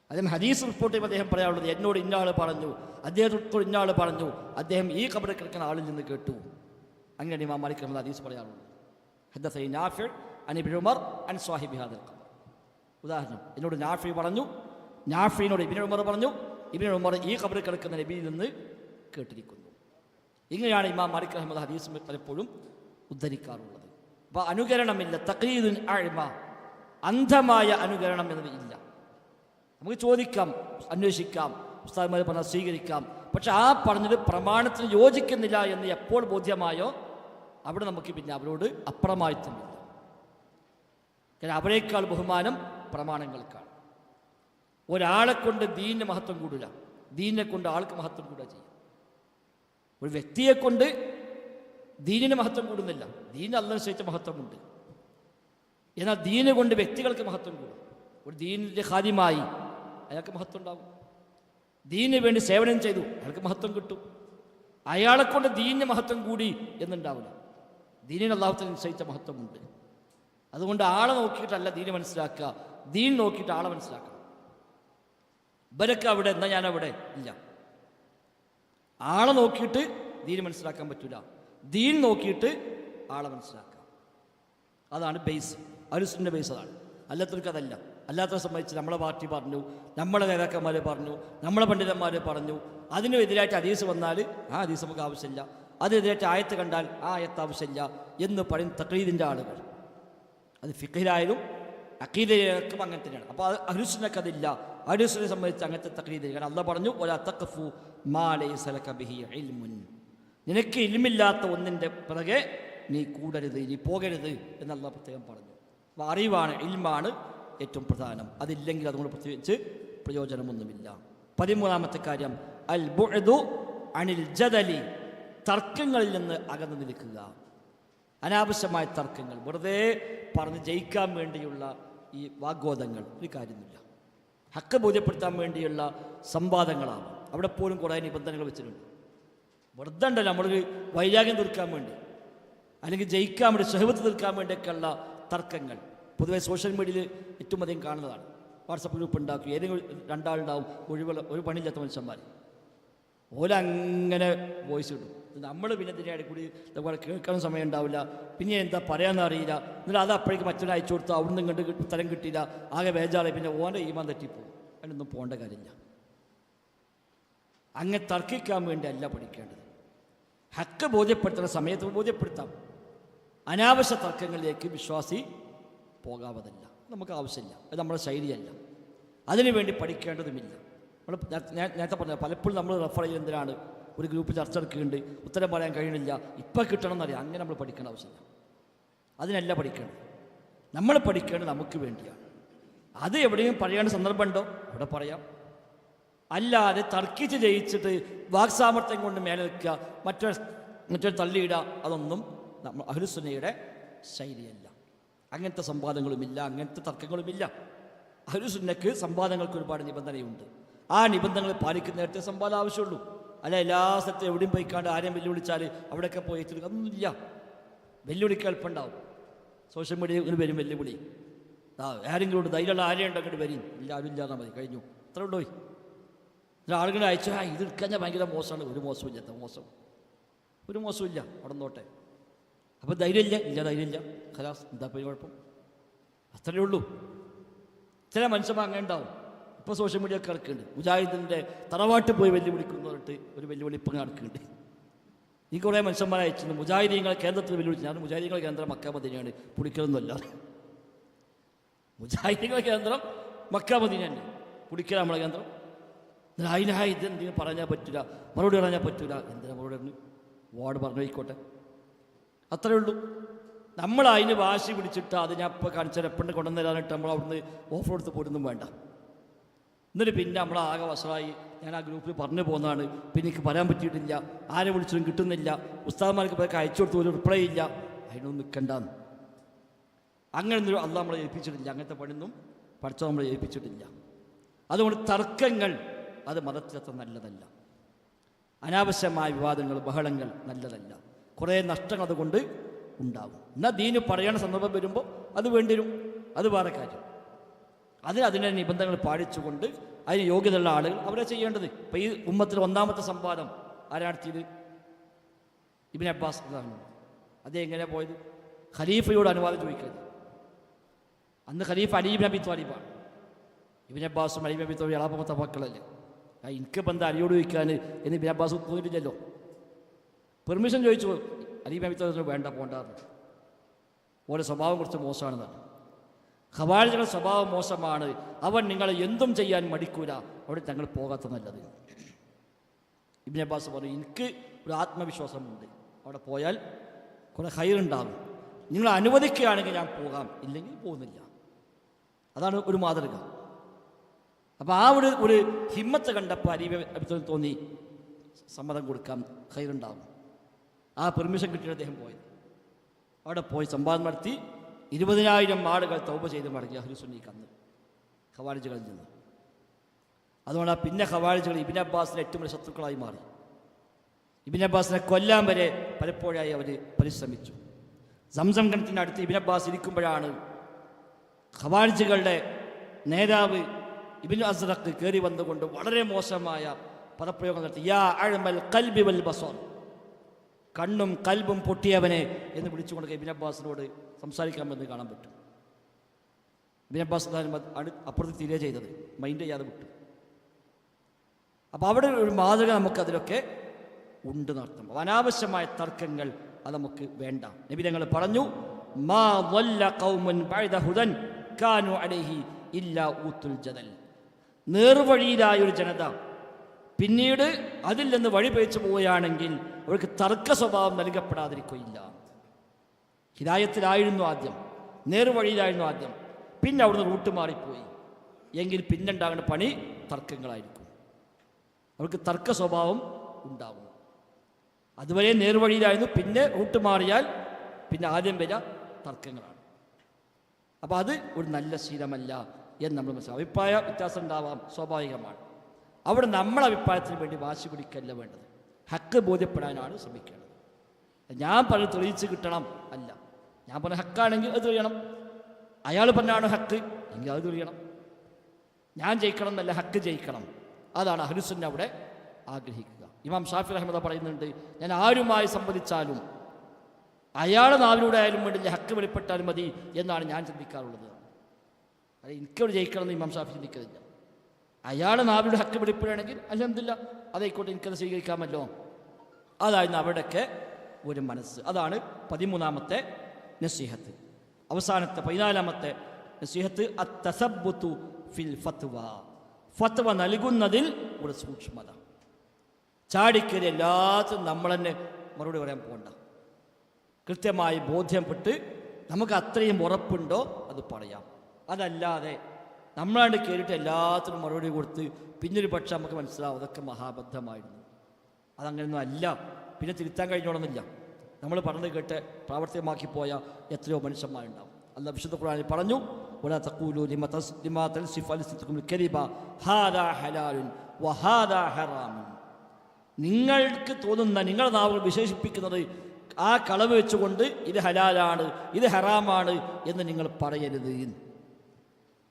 അദ്ദേഹം ഹദീസ് റിപ്പോർട്ട് ചെയ്യുമ്പോൾ അദ്ദേഹം പറയാനുള്ളത്, എന്നോട് ഇന്നയാൾ പറഞ്ഞു, അദ്ദേഹത്തോട് ഇന്നയാൾ പറഞ്ഞു, അദ്ദേഹം ഈ ഖബറിൽ കിടക്കുന്ന ആളിൽ നിന്ന് കേട്ടു. അങ്ങനെയാണ് ഇമാം മാലിക് റഹ്മത്തുള്ളാഹി ഹദീസ് പറയാറുള്ളത്. ഹദ്ദസനി നാഫിഉ അൻ ഇബ്നു ഉമർ അൻ സ്വാഹിബി ഹാദൽ ഖബർ. ഉദാഹരണം, എന്നോട് നാഫി പറഞ്ഞു, നാഫിനോട് ഇബ്നു ഉമർ പറഞ്ഞു, ഇബ്നു ഉമർ ഈ ഖബറിൽ കിടക്കുന്ന നബിയിൽ നിന്ന് കേട്ടിരിക്കുന്നു. ഇങ്ങനെയാണ് ഇമാം മാലിക് റഹ്മത്തുള്ളാഹി ഹദീസ് പലപ്പോഴും ഉദ്ധരിക്കാറുള്ളത്. അപ്പോൾ അനുകരണമില്ല, തഖ്ലീദുൻ അഅ്മ, അന്ധമായ അനുകരണം എന്നത് ഇല്ല. നമുക്ക് ചോദിക്കാം, അന്വേഷിക്കാം, ഉസ്താദുമാർ പറഞ്ഞാൽ സ്വീകരിക്കാം. പക്ഷെ ആ പറഞ്ഞത് പ്രമാണത്തിന് യോജിക്കുന്നില്ല എന്ന് എപ്പോൾ ബോധ്യമായോ അവിടെ നമുക്ക് പിന്നെ അവരോട് അപ്രമാദിത്വമില്ല. കാരണം അവരേക്കാൾ ബഹുമാനം പ്രമാണങ്ങൾക്കാണ്. ഒരാളെ കൊണ്ട് ദീനിന് മഹത്വം കൂടില്ല, ദീനിനെ കൊണ്ട് ആൾക്ക് മഹത്വം കൂടുക ചെയ്യും. ഒരു വ്യക്തിയെ കൊണ്ട് ദീനിന് മഹത്വം കൂടുന്നില്ല, ദീനിന് അല്ലാഹുവിന്റെ മഹത്വമുണ്ട്. എന്നാൽ ദീന് കൊണ്ട് വ്യക്തികൾക്ക് മഹത്വം കൂടും. ഒരു ദീനിൻ്റെ ഖാദിമായി അയാൾക്ക് മഹത്വം ഉണ്ടാകും. ദീനിന് വേണ്ടി സേവനം ചെയ്തു അയാൾക്ക് മഹത്വം കിട്ടും. അയാളെ കൊണ്ട് ദീനിന് മഹത്വം കൂടി എന്നുണ്ടാവില്ല. ദീനിന് അല്ലാഹുവിന് നിശ്ചയിച്ച മഹത്വമുണ്ട്. അതുകൊണ്ട് ആളെ നോക്കിയിട്ടല്ല ദീന് മനസ്സിലാക്കുക, ദീൻ നോക്കിയിട്ട് ആളെ മനസ്സിലാക്കണം. ഇവരൊക്കെ അവിടെ എന്നാ ഞാനവിടെ ഇല്ല. ആളെ നോക്കിയിട്ട് ദീന് മനസ്സിലാക്കാൻ പറ്റില്ല, ദീൻ നോക്കിയിട്ട് ആളെ മനസ്സിലാക്കാം. അതാണ് ബേസ്, അഹ്ലുസുന്നയുടെ ബേസ് അതാണ്. അല്ലാത്തവർക്ക് അതല്ല. അല്ലാത്തവരെ സംബന്ധിച്ച് നമ്മളെ പാർട്ടി പറഞ്ഞു, നമ്മളെ നേതാക്കന്മാർ പറഞ്ഞു, നമ്മളെ പണ്ഡിതന്മാർ പറഞ്ഞു, അതിനെതിരായിട്ട് ഹദീസ് വന്നാൽ ആ ഹദീസ് നമുക്ക് ആവശ്യമില്ല, അതിനെതിരായിട്ട് ആയത്ത് കണ്ടാൽ ആ ആയത്ത് ആവശ്യമില്ല എന്ന് പറയും തഖ്ലീദിൻ്റെ ആളുകൾ. അത് ഫിഖ്ഹിലായാലും അഖീദയിലും അങ്ങനെ തന്നെയാണ്. അപ്പോൾ അഹ്ലുസുന്നക്ക് അതില്ല. അഹ്ലുസുന്നയെ സംബന്ധിച്ച് അങ്ങനത്തെ തഖ്ലീദ്. കാരണം അല്ലാഹു പറഞ്ഞു, വലാ തഖഫു മാ ലൈസ ലക ബിഹി ഇൽമുൻ, നിനക്ക് ഇൽമില്ലാത്ത ഒന്നിൻ്റെ പിറകെ നീ കൂടരുത്, നീ പോകരുത് എന്ന് അല്ലാഹു പ്രത്യേകം പറഞ്ഞു. അപ്പോൾ അറിവാണ്, ഇൽമാണ് ഏറ്റവും പ്രധാനം. അതില്ലെങ്കിൽ അതുകൊണ്ട് പ്രത്യേകിച്ച് പ്രയോജനമൊന്നുമില്ല. 13ാമത്തെ കാര്യം, അൽ ബുഅദു അനിൽ ജദലി, തർക്കങ്ങളിൽ നിന്ന് അകന്നു നിൽക്കുക. അനാവശ്യമായ തർക്കങ്ങൾ, വെറുതെ പറഞ്ഞ് ജയിക്കാൻ വേണ്ടിയുള്ള ഈ വാഗ്വാദങ്ങൾ ഒരു കാര്യമില്ല. ഹക്ക് ബോധ്യപ്പെടുത്താൻ വേണ്ടിയുള്ള സംവാദങ്ങളാണ്. അവിടെ പോലും കുറേ നിബന്ധനകൾ വെച്ചിട്ടുണ്ട്. വെറുതെ ഉണ്ടല്ലോ നമ്മളൊരു വൈരാഗ്യം തീർക്കാൻ വേണ്ടി, അല്ലെങ്കിൽ ജയിക്കാൻ വേണ്ടി, ശഹവത്ത് തീർക്കാൻ വേണ്ടിയൊക്കെയുള്ള തർക്കങ്ങൾ പൊതുവെ സോഷ്യൽ മീഡിയയിൽ ഏറ്റവും അധികം കാണുന്നതാണ്. വാട്സപ്പ് ഗ്രൂപ്പ് ഉണ്ടാക്കും, ഏതെങ്കിലും രണ്ടാളുണ്ടാവും ഒരു പണിയില്ലാത്ത മനുഷ്യന്മാർ, ഓലങ്ങനെ വോയിസ് ഇടും. നമ്മൾ പിന്നെ ഇതിൻ്റെ കൂടി ഇതുപോലെ കേൾക്കാനും സമയം ഉണ്ടാവില്ല, പിന്നെ എന്താ പറയാമെന്ന് അറിയില്ല. എന്നിട്ട് അത് അപ്പോഴേക്ക് മറ്റൊരു അയച്ചു കൊടുത്തു, അവിടുന്ന് കണ്ട് ഉത്തരം കിട്ടിയില്ല, ആകെ ബേജാറായി, പിന്നെ ഓൻ്റെ ഈമാൻ തെറ്റിപ്പോകും. അതിനൊന്നും പോകേണ്ട കാര്യമില്ല. അങ്ങനെ തർക്കിക്കാൻ വേണ്ടി അല്ല പഠിക്കേണ്ടത്. ഹക്ക് ബോധ്യപ്പെടുത്തുന്ന സമയത്ത് ബോധ്യപ്പെടുത്താം. അനാവശ്യ തർക്കങ്ങളിലേക്ക് വിശ്വാസി പോകാവതല്ല, നമുക്ക് ആവശ്യമില്ല. അത് നമ്മുടെ ശൈലിയല്ല, അതിനുവേണ്ടി പഠിക്കേണ്ടതുമില്ല. നമ്മൾ നേരത്തെ പറഞ്ഞ പലപ്പോഴും നമ്മൾ റെഫർ ചെയ്യുന്നതിനാണ്. ഒരു ഗ്രൂപ്പ് ചർച്ച എടുക്കുന്നുണ്ട്, ഉത്തരം പറയാൻ കഴിയണില്ല, ഇപ്പം കിട്ടണമെന്നറിയാം, അങ്ങനെ നമ്മൾ പഠിക്കേണ്ട ആവശ്യമില്ല. അതിനല്ല പഠിക്കേണ്ടത്. നമ്മൾ പഠിക്കേണ്ടത് നമുക്ക് വേണ്ടിയാണ്. അത് എവിടെയും പറയേണ്ട സന്ദർഭമുണ്ടോ അവിടെ പറയാം. അല്ലാതെ തർക്കിച്ച് ജയിച്ചിട്ട് വാക്സാമർത്ഥ്യം കൊണ്ട് മേലെ നിൽക്കുക, മറ്റൊരു തള്ളിയിടുക, അതൊന്നും നമ്മൾ അഹ്ലുസുന്നയുടെ ശൈലിയല്ല. അങ്ങനത്തെ സംവാദങ്ങളുമില്ല, അങ്ങനത്തെ തർക്കങ്ങളുമില്ല. അഹ്ലുസുന്നക്ക് സംവാദങ്ങൾക്ക് ഒരുപാട് നിബന്ധനയുണ്ട്. ആ നിബന്ധനകൾ പാലിക്കുന്ന നേരത്തെ സംവാദം ആവശ്യമുള്ളൂ. അല്ല എല്ലാ സ്ഥലത്തും എവിടെയും പോയിക്കാണ്ട് ആരെയും വെല്ലുവിളിച്ചാൽ അവിടെയൊക്കെ പോയി എത്തിയെടുക്കുക, അതൊന്നുമില്ല. വെല്ലുവിളിക്ക് എളുപ്പമുണ്ടാവും. സോഷ്യൽ മീഡിയയിൽ വരും വെല്ലുവിളി. ആരെങ്കിലും ഉണ്ട്, ധൈര്യമുള്ള ആരെയും ഉണ്ടെങ്കിൽ വരും, ഇല്ല ആരും ഇല്ലാതെ മതി, കഴിഞ്ഞു, അത്ര ഉണ്ടോ. ആളുകളെ അയച്ചാൽ ഇത് എടുക്കാൻ ഭയങ്കര മോശമാണ്. ഒരു മോശമില്ല, ഒരു മോശമില്ല, അവിടെ നോട്ടെ. അപ്പോൾ ധൈര്യമില്ല, ധൈര്യമില്ല, ഖലാസ്, എന്താ പോയി കുഴപ്പം, അത്രയേ ഉള്ളൂ. ചില മനുഷ്യന്മാർ അങ്ങനെ ഉണ്ടാവും. ഇപ്പോൾ സോഷ്യൽ മീഡിയ ഒക്കെ നടക്കുന്നുണ്ട്, മുജാഹിദിൻ്റെ തറവാട്ട് പോയി വെല്ലുവിളിക്കുന്നു പറഞ്ഞിട്ട് ഒരു വെല്ലുവിളിപ്പം നടക്കുന്നുണ്ട്. ഈ കുറേ മനുഷ്യന്മാരെ അയച്ചിട്ടുണ്ട്, മുജാഹിദീങ്ങളെ കേന്ദ്രത്തിൽ വെല്ലുവിളിച്ചു. ഞാൻ മുജാഹിദീങ്ങളെ കേന്ദ്രം മക്ക മദീനയാണ്, പുടിക്കലൊന്നുമല്ല. മുജാഹിദീങ്ങളെ കേന്ദ്രം മക്ക മദീനയാണ്, പുടിക്കല നമ്മളെ കേന്ദ്രം. അതിനായി ഇതെന്തെങ്കിലും പറഞ്ഞാൽ പറ്റില്ല, മറുപടി പറഞ്ഞാൽ പറ്റില്ല. എന്തിനാ മറുപടി പറഞ്ഞു? വാർഡ് പറഞ്ഞു ആയിക്കോട്ടെ, അത്രയേ ഉള്ളൂ. നമ്മൾ അതിന് വാശി പിടിച്ചിട്ട് അത് ഞാൻ ഇപ്പോൾ കാണിച്ചാൽ എപ്പോഴും കൊണ്ടുവന്നേരാനിട്ട് നമ്മൾ അവിടുന്ന് ഓഫർ കൊടുത്ത് പോരുന്നും വേണ്ട. എന്നിട്ട് പിന്നെ നമ്മളാകെ വശമായി. ഞാൻ ആ ഗ്രൂപ്പിൽ പറഞ്ഞു പോകുന്നതാണ്, പിന്നെ എനിക്ക് പറയാൻ പറ്റിയിട്ടില്ല, ആരെ വിളിച്ചിട്ടും കിട്ടുന്നില്ല, ഉസ്താദ്മാർക്ക് ഇപ്പോഴൊക്കെ അയച്ചു കൊടുത്തു ഒരു റിപ്ലൈ ഇല്ല. അതിനൊന്നും നിൽക്കണ്ടെന്ന്. അങ്ങനെയൊന്നും അള്ളാഹ് നമ്മളെ ഏൽപ്പിച്ചിട്ടില്ല. അങ്ങനത്തെ പണിയൊന്നും പഠിച്ചോ നമ്മളെ ഏൽപ്പിച്ചിട്ടില്ല. അതുകൊണ്ട് തർക്കങ്ങൾ അത് മതത്തിലത്ര നല്ലതല്ല. അനാവശ്യമായ വിവാദങ്ങൾ, ബഹളങ്ങൾ നല്ലതല്ല. കുറേ നഷ്ടങ്ങൾ അതുകൊണ്ട് ഉണ്ടാകും. എന്നാൽ ദീന് പറയണ സന്ദർഭം വരുമ്പോൾ അത് വേണ്ടിവരും, അത് വേറെ കാര്യം. അതിനെ നിബന്ധനകൾ പാലിച്ചുകൊണ്ട് അതിന് യോഗ്യതയുള്ള ആളുകൾ അവരെ ചെയ്യേണ്ടത്. ഇപ്പം ഈ ഉമ്മത്തിൽ ഒന്നാമത്തെ സംവാദം ആരാടത്തിയത്? Ibn Abbas. അതെങ്ങനെ പോയത്? ഖലീഫയോട് അനുവാദം ചോദിക്കരുത്. അന്ന് ഖലീഫ അലി ഇബ്നു അബി ത്വാലിബാണ്. ഇബ്നു അബ്ബാസും അലി ഇബ്നു അബി ത്വാലിബ് എളാപ്പമത്തെ മക്കളല്ലേ. എനിക്കിപ്പോൾ എന്താ അലിയോട് ചോദിക്കാൻ എന്ന് ഇബ്നു അബ്ബാസ് തോന്നിയിട്ടില്ലല്ലോ. പെർമിഷൻ ചോദിച്ചു. അലി ഇബ്നു അബി ത്വാലിബ് വേണ്ട, പോണ്ടായിരുന്നു. ഓരോ സ്വഭാവം കുറച്ച് മോശമാണെന്നാണ്. ഖവാരിജികളുടെ സ്വഭാവം മോശമാണ്, അവൻ നിങ്ങളെ എന്തും ചെയ്യാൻ മടിക്കൂല, അവിടെ ഞങ്ങൾ പോകാത്ത നല്ലത്. ഇബ്നു അബ്ബാസ് പറഞ്ഞു, എനിക്ക് ഒരു ആത്മവിശ്വാസമുണ്ട്, അവിടെ പോയാൽ കുറേ ഖൈറുണ്ടാകും, നിങ്ങൾ അനുവദിക്കുകയാണെങ്കിൽ ഞാൻ പോകാം, ഇല്ലെങ്കിൽ പോകുന്നില്ല. അതാണ് ഒരു മാതൃക. അപ്പോൾ ആ ഒരു ഹിമ്മത്ത് കണ്ടപ്പോൾ അലി ഇബ്നു അബി ത്വാലിബ് തോന്നി സമ്മതം കൊടുക്കാം, ഖൈറുണ്ടാകും. ആ പെർമിഷൻ കിട്ടിയിട്ട് അദ്ദേഹം പോയത്. അവിടെ പോയി സംവാദം നടത്തി. 20,000 ആളുകൾ തൗബ ചെയ്ത് മടങ്ങി അഹ്ലുസുന്നയ്ക്ക് അന്ന് ഖവാരിജുകളിൽ നിന്ന്. അതുകൊണ്ട് പിന്നെ ഖവാരിജുകൾ ഇബ്നു അബ്ബാസിലെ ഏറ്റവും വലിയ ശത്രുക്കളായി മാറി. ഇബ്നു അബ്ബാസിനെ കൊല്ലാൻ വരെ പലപ്പോഴായി അവർ പരിശ്രമിച്ചു. സംസം കിണറ്റിൻ്റെ അടുത്ത് ഇബ്നു അബ്ബാസ് ഇരിക്കുമ്പോഴാണ് ഖവാരിജുകളുടെ നേതാവ് ഇബ്നു അസ്റഖ് കയറി വന്നുകൊണ്ട് വളരെ മോശമായ പദപ്രയോഗം നടത്തി. യാ അഅ്മൽ ഖൽബി വൽ ബസർ, കണ്ണും കൽബും പൊട്ടിയവനെ എന്ന് വിളിച്ചുകൊണ്ട് ഇബ്നു അബ്ബാസിനോട് സംസാരിക്കാമെന്ന് കാണാൻ പറ്റും. ഇബ്നു അബ്ബാസ് അപ്പുറത്ത് തിരികെ ചെയ്തത് മൈൻഡ് ചെയ്യാതെ വിട്ടു. അപ്പോൾ അവിടെ ഒരു മാതൃക നമുക്കതിലൊക്കെ ഉണ്ട് നടത്തും. അനാവശ്യമായ തർക്കങ്ങൾ അത് നമുക്ക് വേണ്ട. നബി തങ്ങൾ പറഞ്ഞു, മാ ളല്ല ഖൗമുൻ ബഅദ ഹുദൻ കാനു അലൈഹി ഇല്ലാ ഊത്തുൽ ജദൽ. നേർവഴിയിലായൊരു ജനത പിന്നീട് അതിൽ നിന്ന് വഴി പിഴച്ചു പോവുകയാണെങ്കിൽ അവർക്ക് തർക്ക സ്വഭാവം നൽകപ്പെടാതിരിക്കുകയില്ല. ഹിദായത്തിലായിരുന്നു ആദ്യം, നേർവഴിയിലായിരുന്നു ആദ്യം, പിന്നെ അവിടുന്ന് റൂട്ട് മാറിപ്പോയി എങ്കിൽ പിന്നെ ഉണ്ടാകുന്ന പണി തർക്കങ്ങളായിരിക്കും. അവർക്ക് തർക്ക സ്വഭാവം ഉണ്ടാകും. അതുവരെ നേർവഴിയിലായിരുന്നു, പിന്നെ റൂട്ട് മാറിയാൽ പിന്നെ ആദ്യം വരിക തർക്കങ്ങളാണ്. അപ്പോൾ അത് ഒരു നല്ല ശീലമല്ല എന്ന് നമ്മൾ മനസ്സിലാവും. അഭിപ്രായ വ്യത്യാസം ഉണ്ടാവാം, സ്വാഭാവികമാണ്. അവിടെ നമ്മളെ അഭിപ്രായത്തിന് വേണ്ടി വാശി പിടിക്കല്ല വേണ്ടത്, ഹക്ക് ബോധ്യപ്പെടാനാണ് ശ്രമിക്കേണ്ടത്. ഞാൻ പറഞ്ഞ് തെളിയിച്ച് കിട്ടണം അല്ല, ഞാൻ പറഞ്ഞ ഹക്കാണെങ്കിൽ അത് തെളിയണം. അയാൾ പറഞ്ഞാണ് ഹക്ക് എങ്കിൽ അത് തെളിയണം. ഞാൻ ജയിക്കണം എന്നല്ല, ഹക്ക് ജയിക്കണം. അതാണ് അഹ്ലുസുന്ന അവിടെ ആഗ്രഹിക്കുക. ഇമാം ഷാഫി റഹ്മത്തുള്ളാഹി പറയുന്നുണ്ട്, ഞാൻ ആരുമായി സംവദിച്ചാലും അയാളെ നാവിലൂടെ ആയാലും വേണ്ടില്ല, ഹക്ക് വെളിപ്പെട്ടാലും മതി എന്നാണ് ഞാൻ ചിന്തിക്കാറുള്ളത്. അത് എനിക്കവിടെ ജയിക്കണം എന്ന് ഇമാം ഷാഫി ചിന്തിക്കുന്നില്ല. അയാളെ നാവിലൂടെ ഹക്ക് വെളിപ്പെടുകയാണെങ്കിൽ അൽഹംദുലില്ലാഹ് അതായിക്കോട്ടെ, എനിക്കത് സ്വീകരിക്കാമല്ലോ. അതായിരുന്നു അവിടെയൊക്കെ ഒരു മനസ്സ്. അതാണ് 13ാമത്തെ നസീഹത്ത്. അവസാനത്തെ 14ാമത്തെ നസീഹത്ത് അത്തസബ്ബുതു ഫിൽ ഫത്വ. ഫത്വ നൽകുന്നതിൽ ഒരു സൂക്ഷ്മത. ചാടിക്കരി എല്ലാത്തിനും നമ്മൾ തന്നെ മറുപടി പറയാൻ പോകണ്ട. കൃത്യമായി ബോധ്യപ്പെട്ട് നമുക്ക് അത്രയും ഉറപ്പുണ്ടോ അത് പറയാം. അതല്ലാതെ നമ്മളാണ്ട് കയറിയിട്ട് എല്ലാത്തിനും മറുപടി കൊടുത്ത് പിന്നൊരു പക്ഷം നമുക്ക് മനസ്സിലാവും അതൊക്കെ മഹാബദ്ധമായിരുന്നു. അതങ്ങനെയൊന്നും അല്ല. പിന്നെ തിരുത്താൻ കഴിഞ്ഞോളന്നില്ല. നമ്മൾ പറഞ്ഞത് കേട്ട് പ്രാവർത്തികമാക്കി പോയ എത്രയോ മനുഷ്യന്മാരുണ്ടാവും. അല്ലാഹ് വിശുദ്ധ ഖുർആനിൽ പറഞ്ഞു, വലാ തഖൂലു ലിമാ തൽസിഫു അൽസിനതുകുൽ കദിബ ഹാദാ ഹലാലുൻ വഹാദാ ഹറാമുൻ. നിങ്ങൾക്ക് തോന്നുന്ന, നിങ്ങളുടെ നാവുകൾ വിശേഷിപ്പിക്കുന്നത് ആ കളവ് വെച്ചുകൊണ്ട് ഇത് ഹലാലാണ് ഇത് ഹറാമാണ് എന്ന് നിങ്ങൾ പറയരുത്.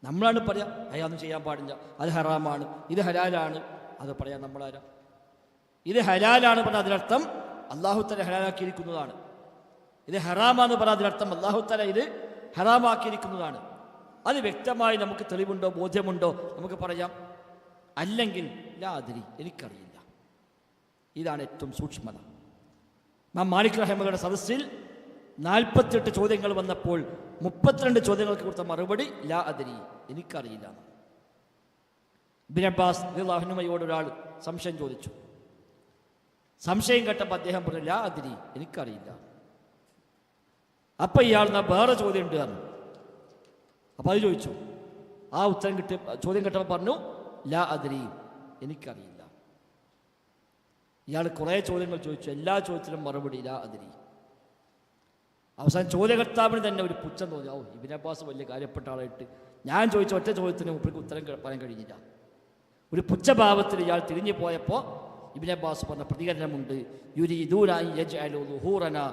നമ്മളാണ് പറയാം അയാളൊന്നും ചെയ്യാൻ പാടില്ല, അത് ഹറാമാണ് ഇത് ഹലാലാണ്, അത് പറയാൻ നമ്മളാരാ? ഇത് ഹലാലാണ് പറഞ്ഞാൽ അതിനർത്ഥം അല്ലാഹു തആല ഹലാലാക്കിയിരിക്കുന്നതാണ്. ഇത് ഹറാമാന്ന് പറഞ്ഞാൽ അതിനർത്ഥം അല്ലാഹു തആല ഇത് ഹറാമാക്കിയിരിക്കുന്നതാണ്. അത് വ്യക്തമായി നമുക്ക് തെളിവുണ്ടോ ബോധ്യമുണ്ടോ നമുക്ക് പറയാം. അല്ലെങ്കിൽ ലാ അദ്രി, എനിക്കറിയില്ല. ഇതാണ് ഏറ്റവും സൂക്ഷ്മത. ഇമാം മാലിക് റഹിമഹുള്ളാഹിയുടെ സദസ്സിൽ 48 ചോദ്യങ്ങൾ വന്നപ്പോൾ 32 ചോദ്യങ്ങൾക്ക് കൊടുത്ത മറുപടി ലാ അദ്രി, എനിക്കറിയില്ല. ഇബ്നു അബ്ബാസ് റളിയല്ലാഹു അൻഹുയോട് ഒരാൾ സംശയം ചോദിച്ചു. സംശയം കേട്ടപ്പോൾ അദ്ദേഹം പറഞ്ഞു ലാ അദ്രി, എനിക്കറിയില്ല. അപ്പം ഇയാൾ എന്നാൽ വേറെ ചോദ്യം ഉണ്ട് പറഞ്ഞു. അപ്പോൾ അത് ചോദിച്ചു. ആ ഉത്തരം ചോദ്യം കിട്ടപ്പോൾ പറഞ്ഞു ലാ അദ്രി, എനിക്കറിയില്ല. ഇയാൾ കുറേ ചോദ്യങ്ങൾ ചോദിച്ചു, എല്ലാ ചോദ്യത്തിലും മറുപടി ലാ അദ്രി. അവസാനം ചോദ്യകർത്താവിന് തന്നെ ഒരു പുച്ഛം തോന്നി. ഇബ്നു അബ്ബാസ് വലിയ കാര്യപ്പെട്ട ആളായിട്ട് ഞാൻ ചോദിച്ച ഒറ്റ ചോദ്യത്തിന് മുപ്പർക്ക് ഉത്തരം പറയാൻ കഴിഞ്ഞില്ല. ഒരു പുച്ഛഭാവത്തിൽ ഇയാൾ തിരിഞ്ഞു പോയപ്പോൾ ഇബ്നു അബ്ബാസ് പറഞ്ഞ പ്രതികരണമുണ്ട്, യുരീദൂന അൻ യജ്അലു ദുഹൂറനാ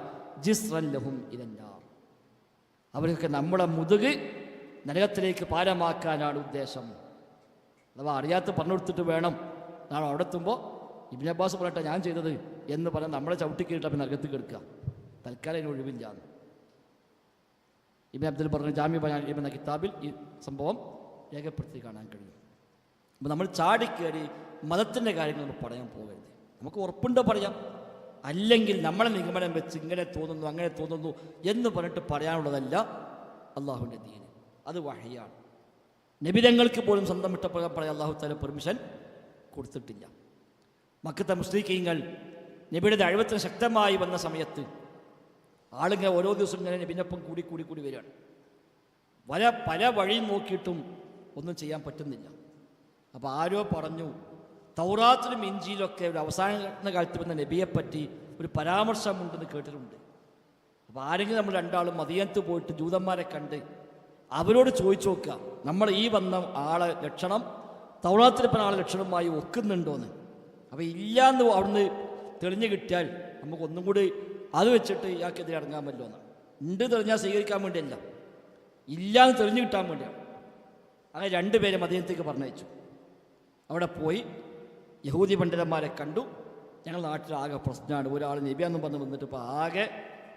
ജിസ്റൻ ലഹും ഇലന്നാർ. അവർക്ക് നമ്മുടെ മുതുക് നരകത്തിലേക്ക് പാരമാക്കാനാണ് ഉദ്ദേശം. അഥവാ അറിയാത്ത പറഞ്ഞു കൊടുത്തിട്ട് വേണം നാളെ അവിടെ എത്തുമ്പോൾ ഇബ്നു അബ്ബാസ് പറഞ്ഞിട്ട് ഞാൻ ചെയ്തത് എന്ന് പറഞ്ഞാൽ നമ്മളെ ചവിട്ടിക്കിട്ട് അപ്പം നരകത്തിൽ കിടക്കുക. തൽക്കാലം അതിന് ഒഴിവില്ല. ഇബ്നു അബ്ദുൽ പറഞ്ഞ ജാമി ബയാൻ എന്ന കിതാബിൽ ഈ സംഭവം രേഖപ്പെടുത്തി കാണാൻ കഴിയും. അപ്പോൾ നമ്മൾ ചാടിക്കയറി മതത്തിൻ്റെ കാര്യങ്ങൾ നമ്മൾ പറയാൻ പോകരുത്. നമുക്ക് ഉറപ്പുണ്ടോ പറയാം, അല്ലെങ്കിൽ നമ്മളെ നിഗമനം വെച്ച് ഇങ്ങനെ തോന്നുന്നു അങ്ങനെ തോന്നുന്നു എന്ന് പറഞ്ഞിട്ട് പറയാനുള്ളതല്ല അള്ളാഹുവിൻ്റെ ദീൻ. അത് വഹയാണ്. നബിതങ്ങൾക്ക് പോലും സ്വന്തം ഇഷ്ടപ്രകാരം പറയാൻ അള്ളാഹു തആല പെർമിഷൻ കൊടുത്തിട്ടില്ല. മക്കത്തെ മുസ്ലിക്കീങ്ങൾ നബിയുടെ ദഅവത്തിന് ശക്തമായി വന്ന സമയത്ത് ആളുകൾ ഓരോ ദിവസം ഇങ്ങനെ നബിനൊപ്പം കൂടി വരികയാണ്. പല വഴിയും നോക്കിയിട്ടും ഒന്നും ചെയ്യാൻ പറ്റുന്നില്ല. അപ്പോൾ ആരോ പറഞ്ഞു, തൗറാത്തിലും ഇഞ്ചിയിലൊക്കെ ഒരു അവസാന കാലത്ത് വന്ന നബിയെപ്പറ്റി ഒരു പരാമർശമുണ്ടെന്ന് കേട്ടിട്ടുണ്ട്. അപ്പോൾ ആരെങ്കിലും നമ്മൾ രണ്ടാളും മദീനത്ത് പോയിട്ട് ജൂതന്മാരെ കണ്ട് അവരോട് ചോദിച്ചു നോക്കുക, നമ്മൾ ഈ വന്ന ആളെ ലക്ഷണം തൗറാത്തിൽ പറഞ്ഞ ആളെ ലക്ഷണമായി ഒക്കുന്നുണ്ടോയെന്ന്. അപ്പോൾ ഇല്ലയെന്ന് അവിടുന്ന് തെളിഞ്ഞു കിട്ടിയാൽ നമുക്കൊന്നും കൂടി അത് വെച്ചിട്ട് ഇയാൾക്കെതിരെ ഇറങ്ങാമല്ലോ എന്നാണ്. ഉണ്ട് തെളിഞ്ഞാൽ സ്വീകരിക്കാൻ വേണ്ടിയല്ല, ഇല്ലയെന്ന് തെളിഞ്ഞു കിട്ടാൻ വേണ്ടിയാണ്. അങ്ങനെ രണ്ടുപേരെ മദീനത്തേക്ക് പറഞ്ഞയച്ചു. അവിടെ പോയി യഹൂദി പണ്ഡിതന്മാരെ കണ്ടു. ഞങ്ങൾ നാട്ടിലാകെ പ്രശ്നമാണ്, ഒരാൾ നബിയാന്നും പറഞ്ഞ് വന്നിട്ട് ഇപ്പോൾ ആകെ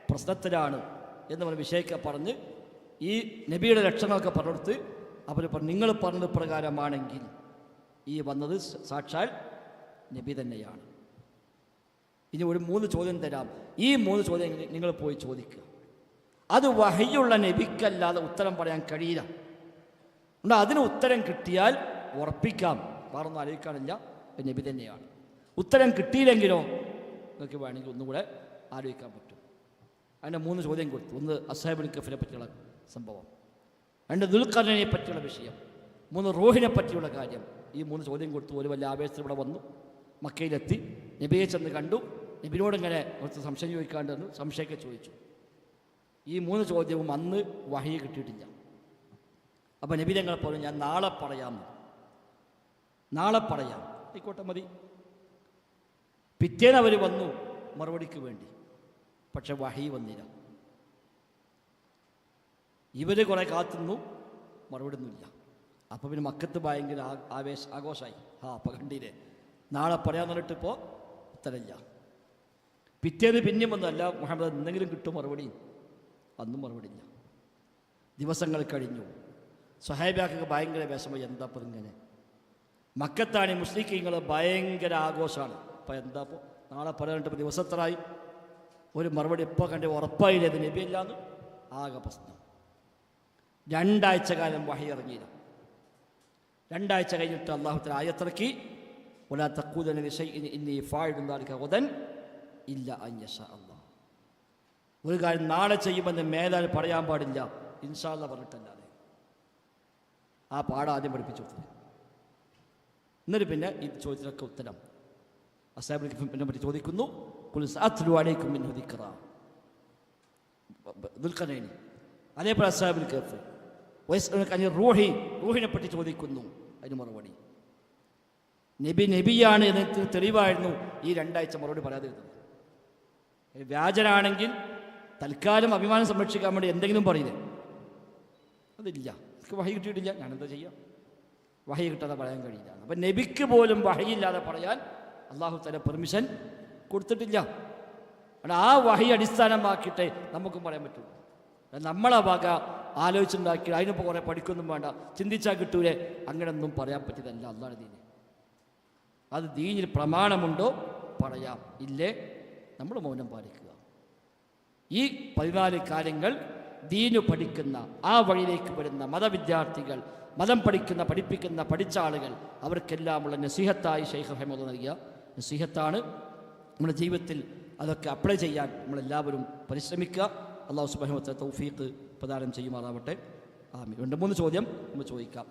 പ്രശ്നത്തിലാണ് എന്ന് പറഞ്ഞ് വിഷയമൊക്കെ പറഞ്ഞ് ഈ നബിയുടെ ലക്ഷണമൊക്കെ പറഞ്ഞെടുത്ത് അവർ പറഞ്ഞു, നിങ്ങൾ പറഞ്ഞത് പ്രകാരമാണെങ്കിൽ ഈ വന്നത് സാക്ഷാൽ നബി തന്നെയാണ്. ഇനി ഒരു 3 ചോദ്യം തരാം, ഈ 3 ചോദ്യം നിങ്ങൾ പോയി ചോദിക്കുക. അത് വഹയ്യുള്ള നബിക്കല്ലാതെ ഉത്തരം പറയാൻ കഴിയില്ല. അതുകൊണ്ട് അതിന് ഉത്തരം കിട്ടിയാൽ ഉറപ്പിക്കാം, വേറൊന്നും ആലോചിക്കാനില്ല, നബി തന്നെയാണ്. ഉത്തരം കിട്ടിയില്ലെങ്കിലോ നിങ്ങൾക്ക് വേണമെങ്കിൽ ഒന്നുകൂടെ ആലോചിക്കാൻ പറ്റും. അതിൻ്റെ 3 ചോദ്യം കൊടുത്തു. ഒന്ന് അസ്ഹാബുൽ കഹ്ഫിനെ പറ്റിയുള്ള സംഭവം, 2 ദുൽഖർനൈനെ പറ്റിയുള്ള വിഷയം, 3 റൂഹിനെ പറ്റിയുള്ള കാര്യം. ഈ 3 ചോദ്യം കൊടുത്തു. ഒരു വലിയ ആവേശത്തിൽ ഇവിടെ വന്നു, മക്കയിലെത്തി, നബിയെ ചെന്ന് കണ്ടു. നബിനോട് ഇങ്ങനെ കുറച്ച് സംശയം ചോദിക്കാണ്ടെന്ന് സംശയമൊക്കെ ചോദിച്ചു. ഈ 3 ചോദ്യവും അന്ന് വഹി കിട്ടിയിട്ടില്ല. അപ്പോൾ നബി തങ്ങൾ പറഞ്ഞു, ഞാൻ നാളെ പറയാം. ആയിക്കോട്ടെ മതി. പിറ്റേന്ന് അവർ വന്നു മറുപടിക്ക് വേണ്ടി, പക്ഷെ വഹി വന്നില്ല. ഇവർ കുറേ കാത്തുന്നു, മറുപടി ഒന്നുമില്ല. അപ്പോൾ പിന്നെ മക്കത്ത് ഭയങ്കര ആഘോഷമായി. അപ്പോൾ കണ്ടില്ലേ, നാളെ പറയാമെന്ന് പറഞ്ഞിട്ടിപ്പോൾ ഉത്തരമില്ല. പിറ്റേന്ന് പിന്നെയും വന്നല്ല മുഹമ്മദ് എന്തെങ്കിലും കിട്ടും മറുപടി, അന്നും മറുപടിയില്ല. ദിവസങ്ങൾ കഴിഞ്ഞു. സ്വഹാബിയാക്കൊക്കെ ഭയങ്കര വിഷമം, എന്താ ഇപ്പോൾ ഇങ്ങനെ. മക്കത്താണ് മുസ്ലിങ്ങൾ ഭയങ്കര ആഘോഷമാണ്. അപ്പോൾ എന്താ ഇപ്പോൾ നാളെ പറയാനിട്ട് ദിവസത്തിലായി ഒരു മറുപടി ഇപ്പോൾ കണ്ട് ഉറപ്പായില്ലേ അത് നബിയല്ലാന്ന്. ആകെ പ്രശ്നം. 2 ആഴ്ച കാലം വഹി ഇറങ്ങിയില്ല. 2 ആഴ്ച കഴിഞ്ഞിട്ട് അല്ലാഹു തആല ആയത്തിറക്കി, വലാ തഖൂലന ലിശൈഇൻ ഇന്നി ഫാഇലുൻ ദാലിക ഗദൻ ഇല്ലാ അൻ യശാ അല്ലാഹ്. ഒരു കാര്യം നാളെ ചെയ്യുമെന്ന് മേലാൽ പറയാൻ പാടില്ല, ഇൻഷാ അല്ലാഹ് പറഞ്ഞിട്ടല്ലാതെ. ആ പാഠം ആദ്യം പഠിപ്പിച്ചു കൊടുത്തത്. എന്നിട്ട് പിന്നെ ഈ ചോദ്യത്തിനൊക്കെ ഉത്തരം അസ്ഹാബുൽ കഹ്ഫിനെ പറ്റി ചോദിക്കുന്നു. ഖുൽ സഅത്ലു അലൈക്കും മിൻഹു ദിക്റ, ദുൽഖർനൈൻ. അതേപോലെ അസ്ഹാബുൽ കഹ്ഫ്. വയസ്സനക അനി റൂഹിനെ പറ്റി ചോദിക്കുന്നു, അതിന് മറുപടി. നബിയാണ് എന്ന് തെളിവായിരുന്നു ഈ 2 ആഴ്ച മറുപടി പറയാതിരുന്നത്. വ്യാജനാണെങ്കിൽ തൽക്കാലം അഭിമാനം സംരക്ഷിക്കാൻ വേണ്ടി എന്തെങ്കിലും പറയില്ലേ, അതില്ല. എനിക്ക് വഹി കിട്ടിയിട്ടില്ല, ഞാനെന്താ ചെയ്യാം, വഹി കിട്ടാതെ പറയാൻ കഴിയില്ല. അപ്പം നബിക്ക് പോലും വഹിയില്ലാതെ പറയാൻ അല്ലാഹു തആല പെർമിഷൻ കൊടുത്തിട്ടില്ല. ആ വഹി അടിസ്ഥാനമാക്കിയിട്ടേ നമുക്കും പറയാൻ പറ്റുള്ളൂ. നമ്മളെ വക ആലോചിച്ചുണ്ടാക്കി അതിനിപ്പോൾ കുറേ പഠിക്കൊന്നും വേണ്ട, ചിന്തിച്ചാൽ കിട്ടൂലേ, അങ്ങനെയൊന്നും പറയാൻ പറ്റിയതല്ല അല്ലാഹുവിന്റെ ദീൻ. അത് ദീനിൽ പ്രമാണമുണ്ടോ പറയാം, ഇല്ലേ നമ്മൾ മൗനം പാലിക്കുക. ഈ 14 കാര്യങ്ങൾ ദീനു പഠിക്കുന്ന, ആ വഴിയിലേക്ക് വരുന്ന മതവിദ്യാർത്ഥികൾ, മതം പഠിപ്പിക്കുന്ന പഠിച്ച ആളുകൾ, അവർക്കെല്ലാമുള്ള നസീഹത്തായി ശൈഖ് റഹിമഹുല്ലാഹ് നൽകിയ നസീഹത്താണ്. നമ്മുടെ ജീവിതത്തിൽ അതൊക്കെ അപ്ലൈ ചെയ്യാൻ നമ്മളെല്ലാവരും പരിശ്രമിക്കുക. അള്ളാഹു സുബ്ഹാനഹു വ തആല തൗഫീഖ് പ്രദാനം ചെയ്യുമാറാവട്ടെ. ആമീൻ. 2-3 ചോദ്യം നമ്മൾ ചോദിക്കാം.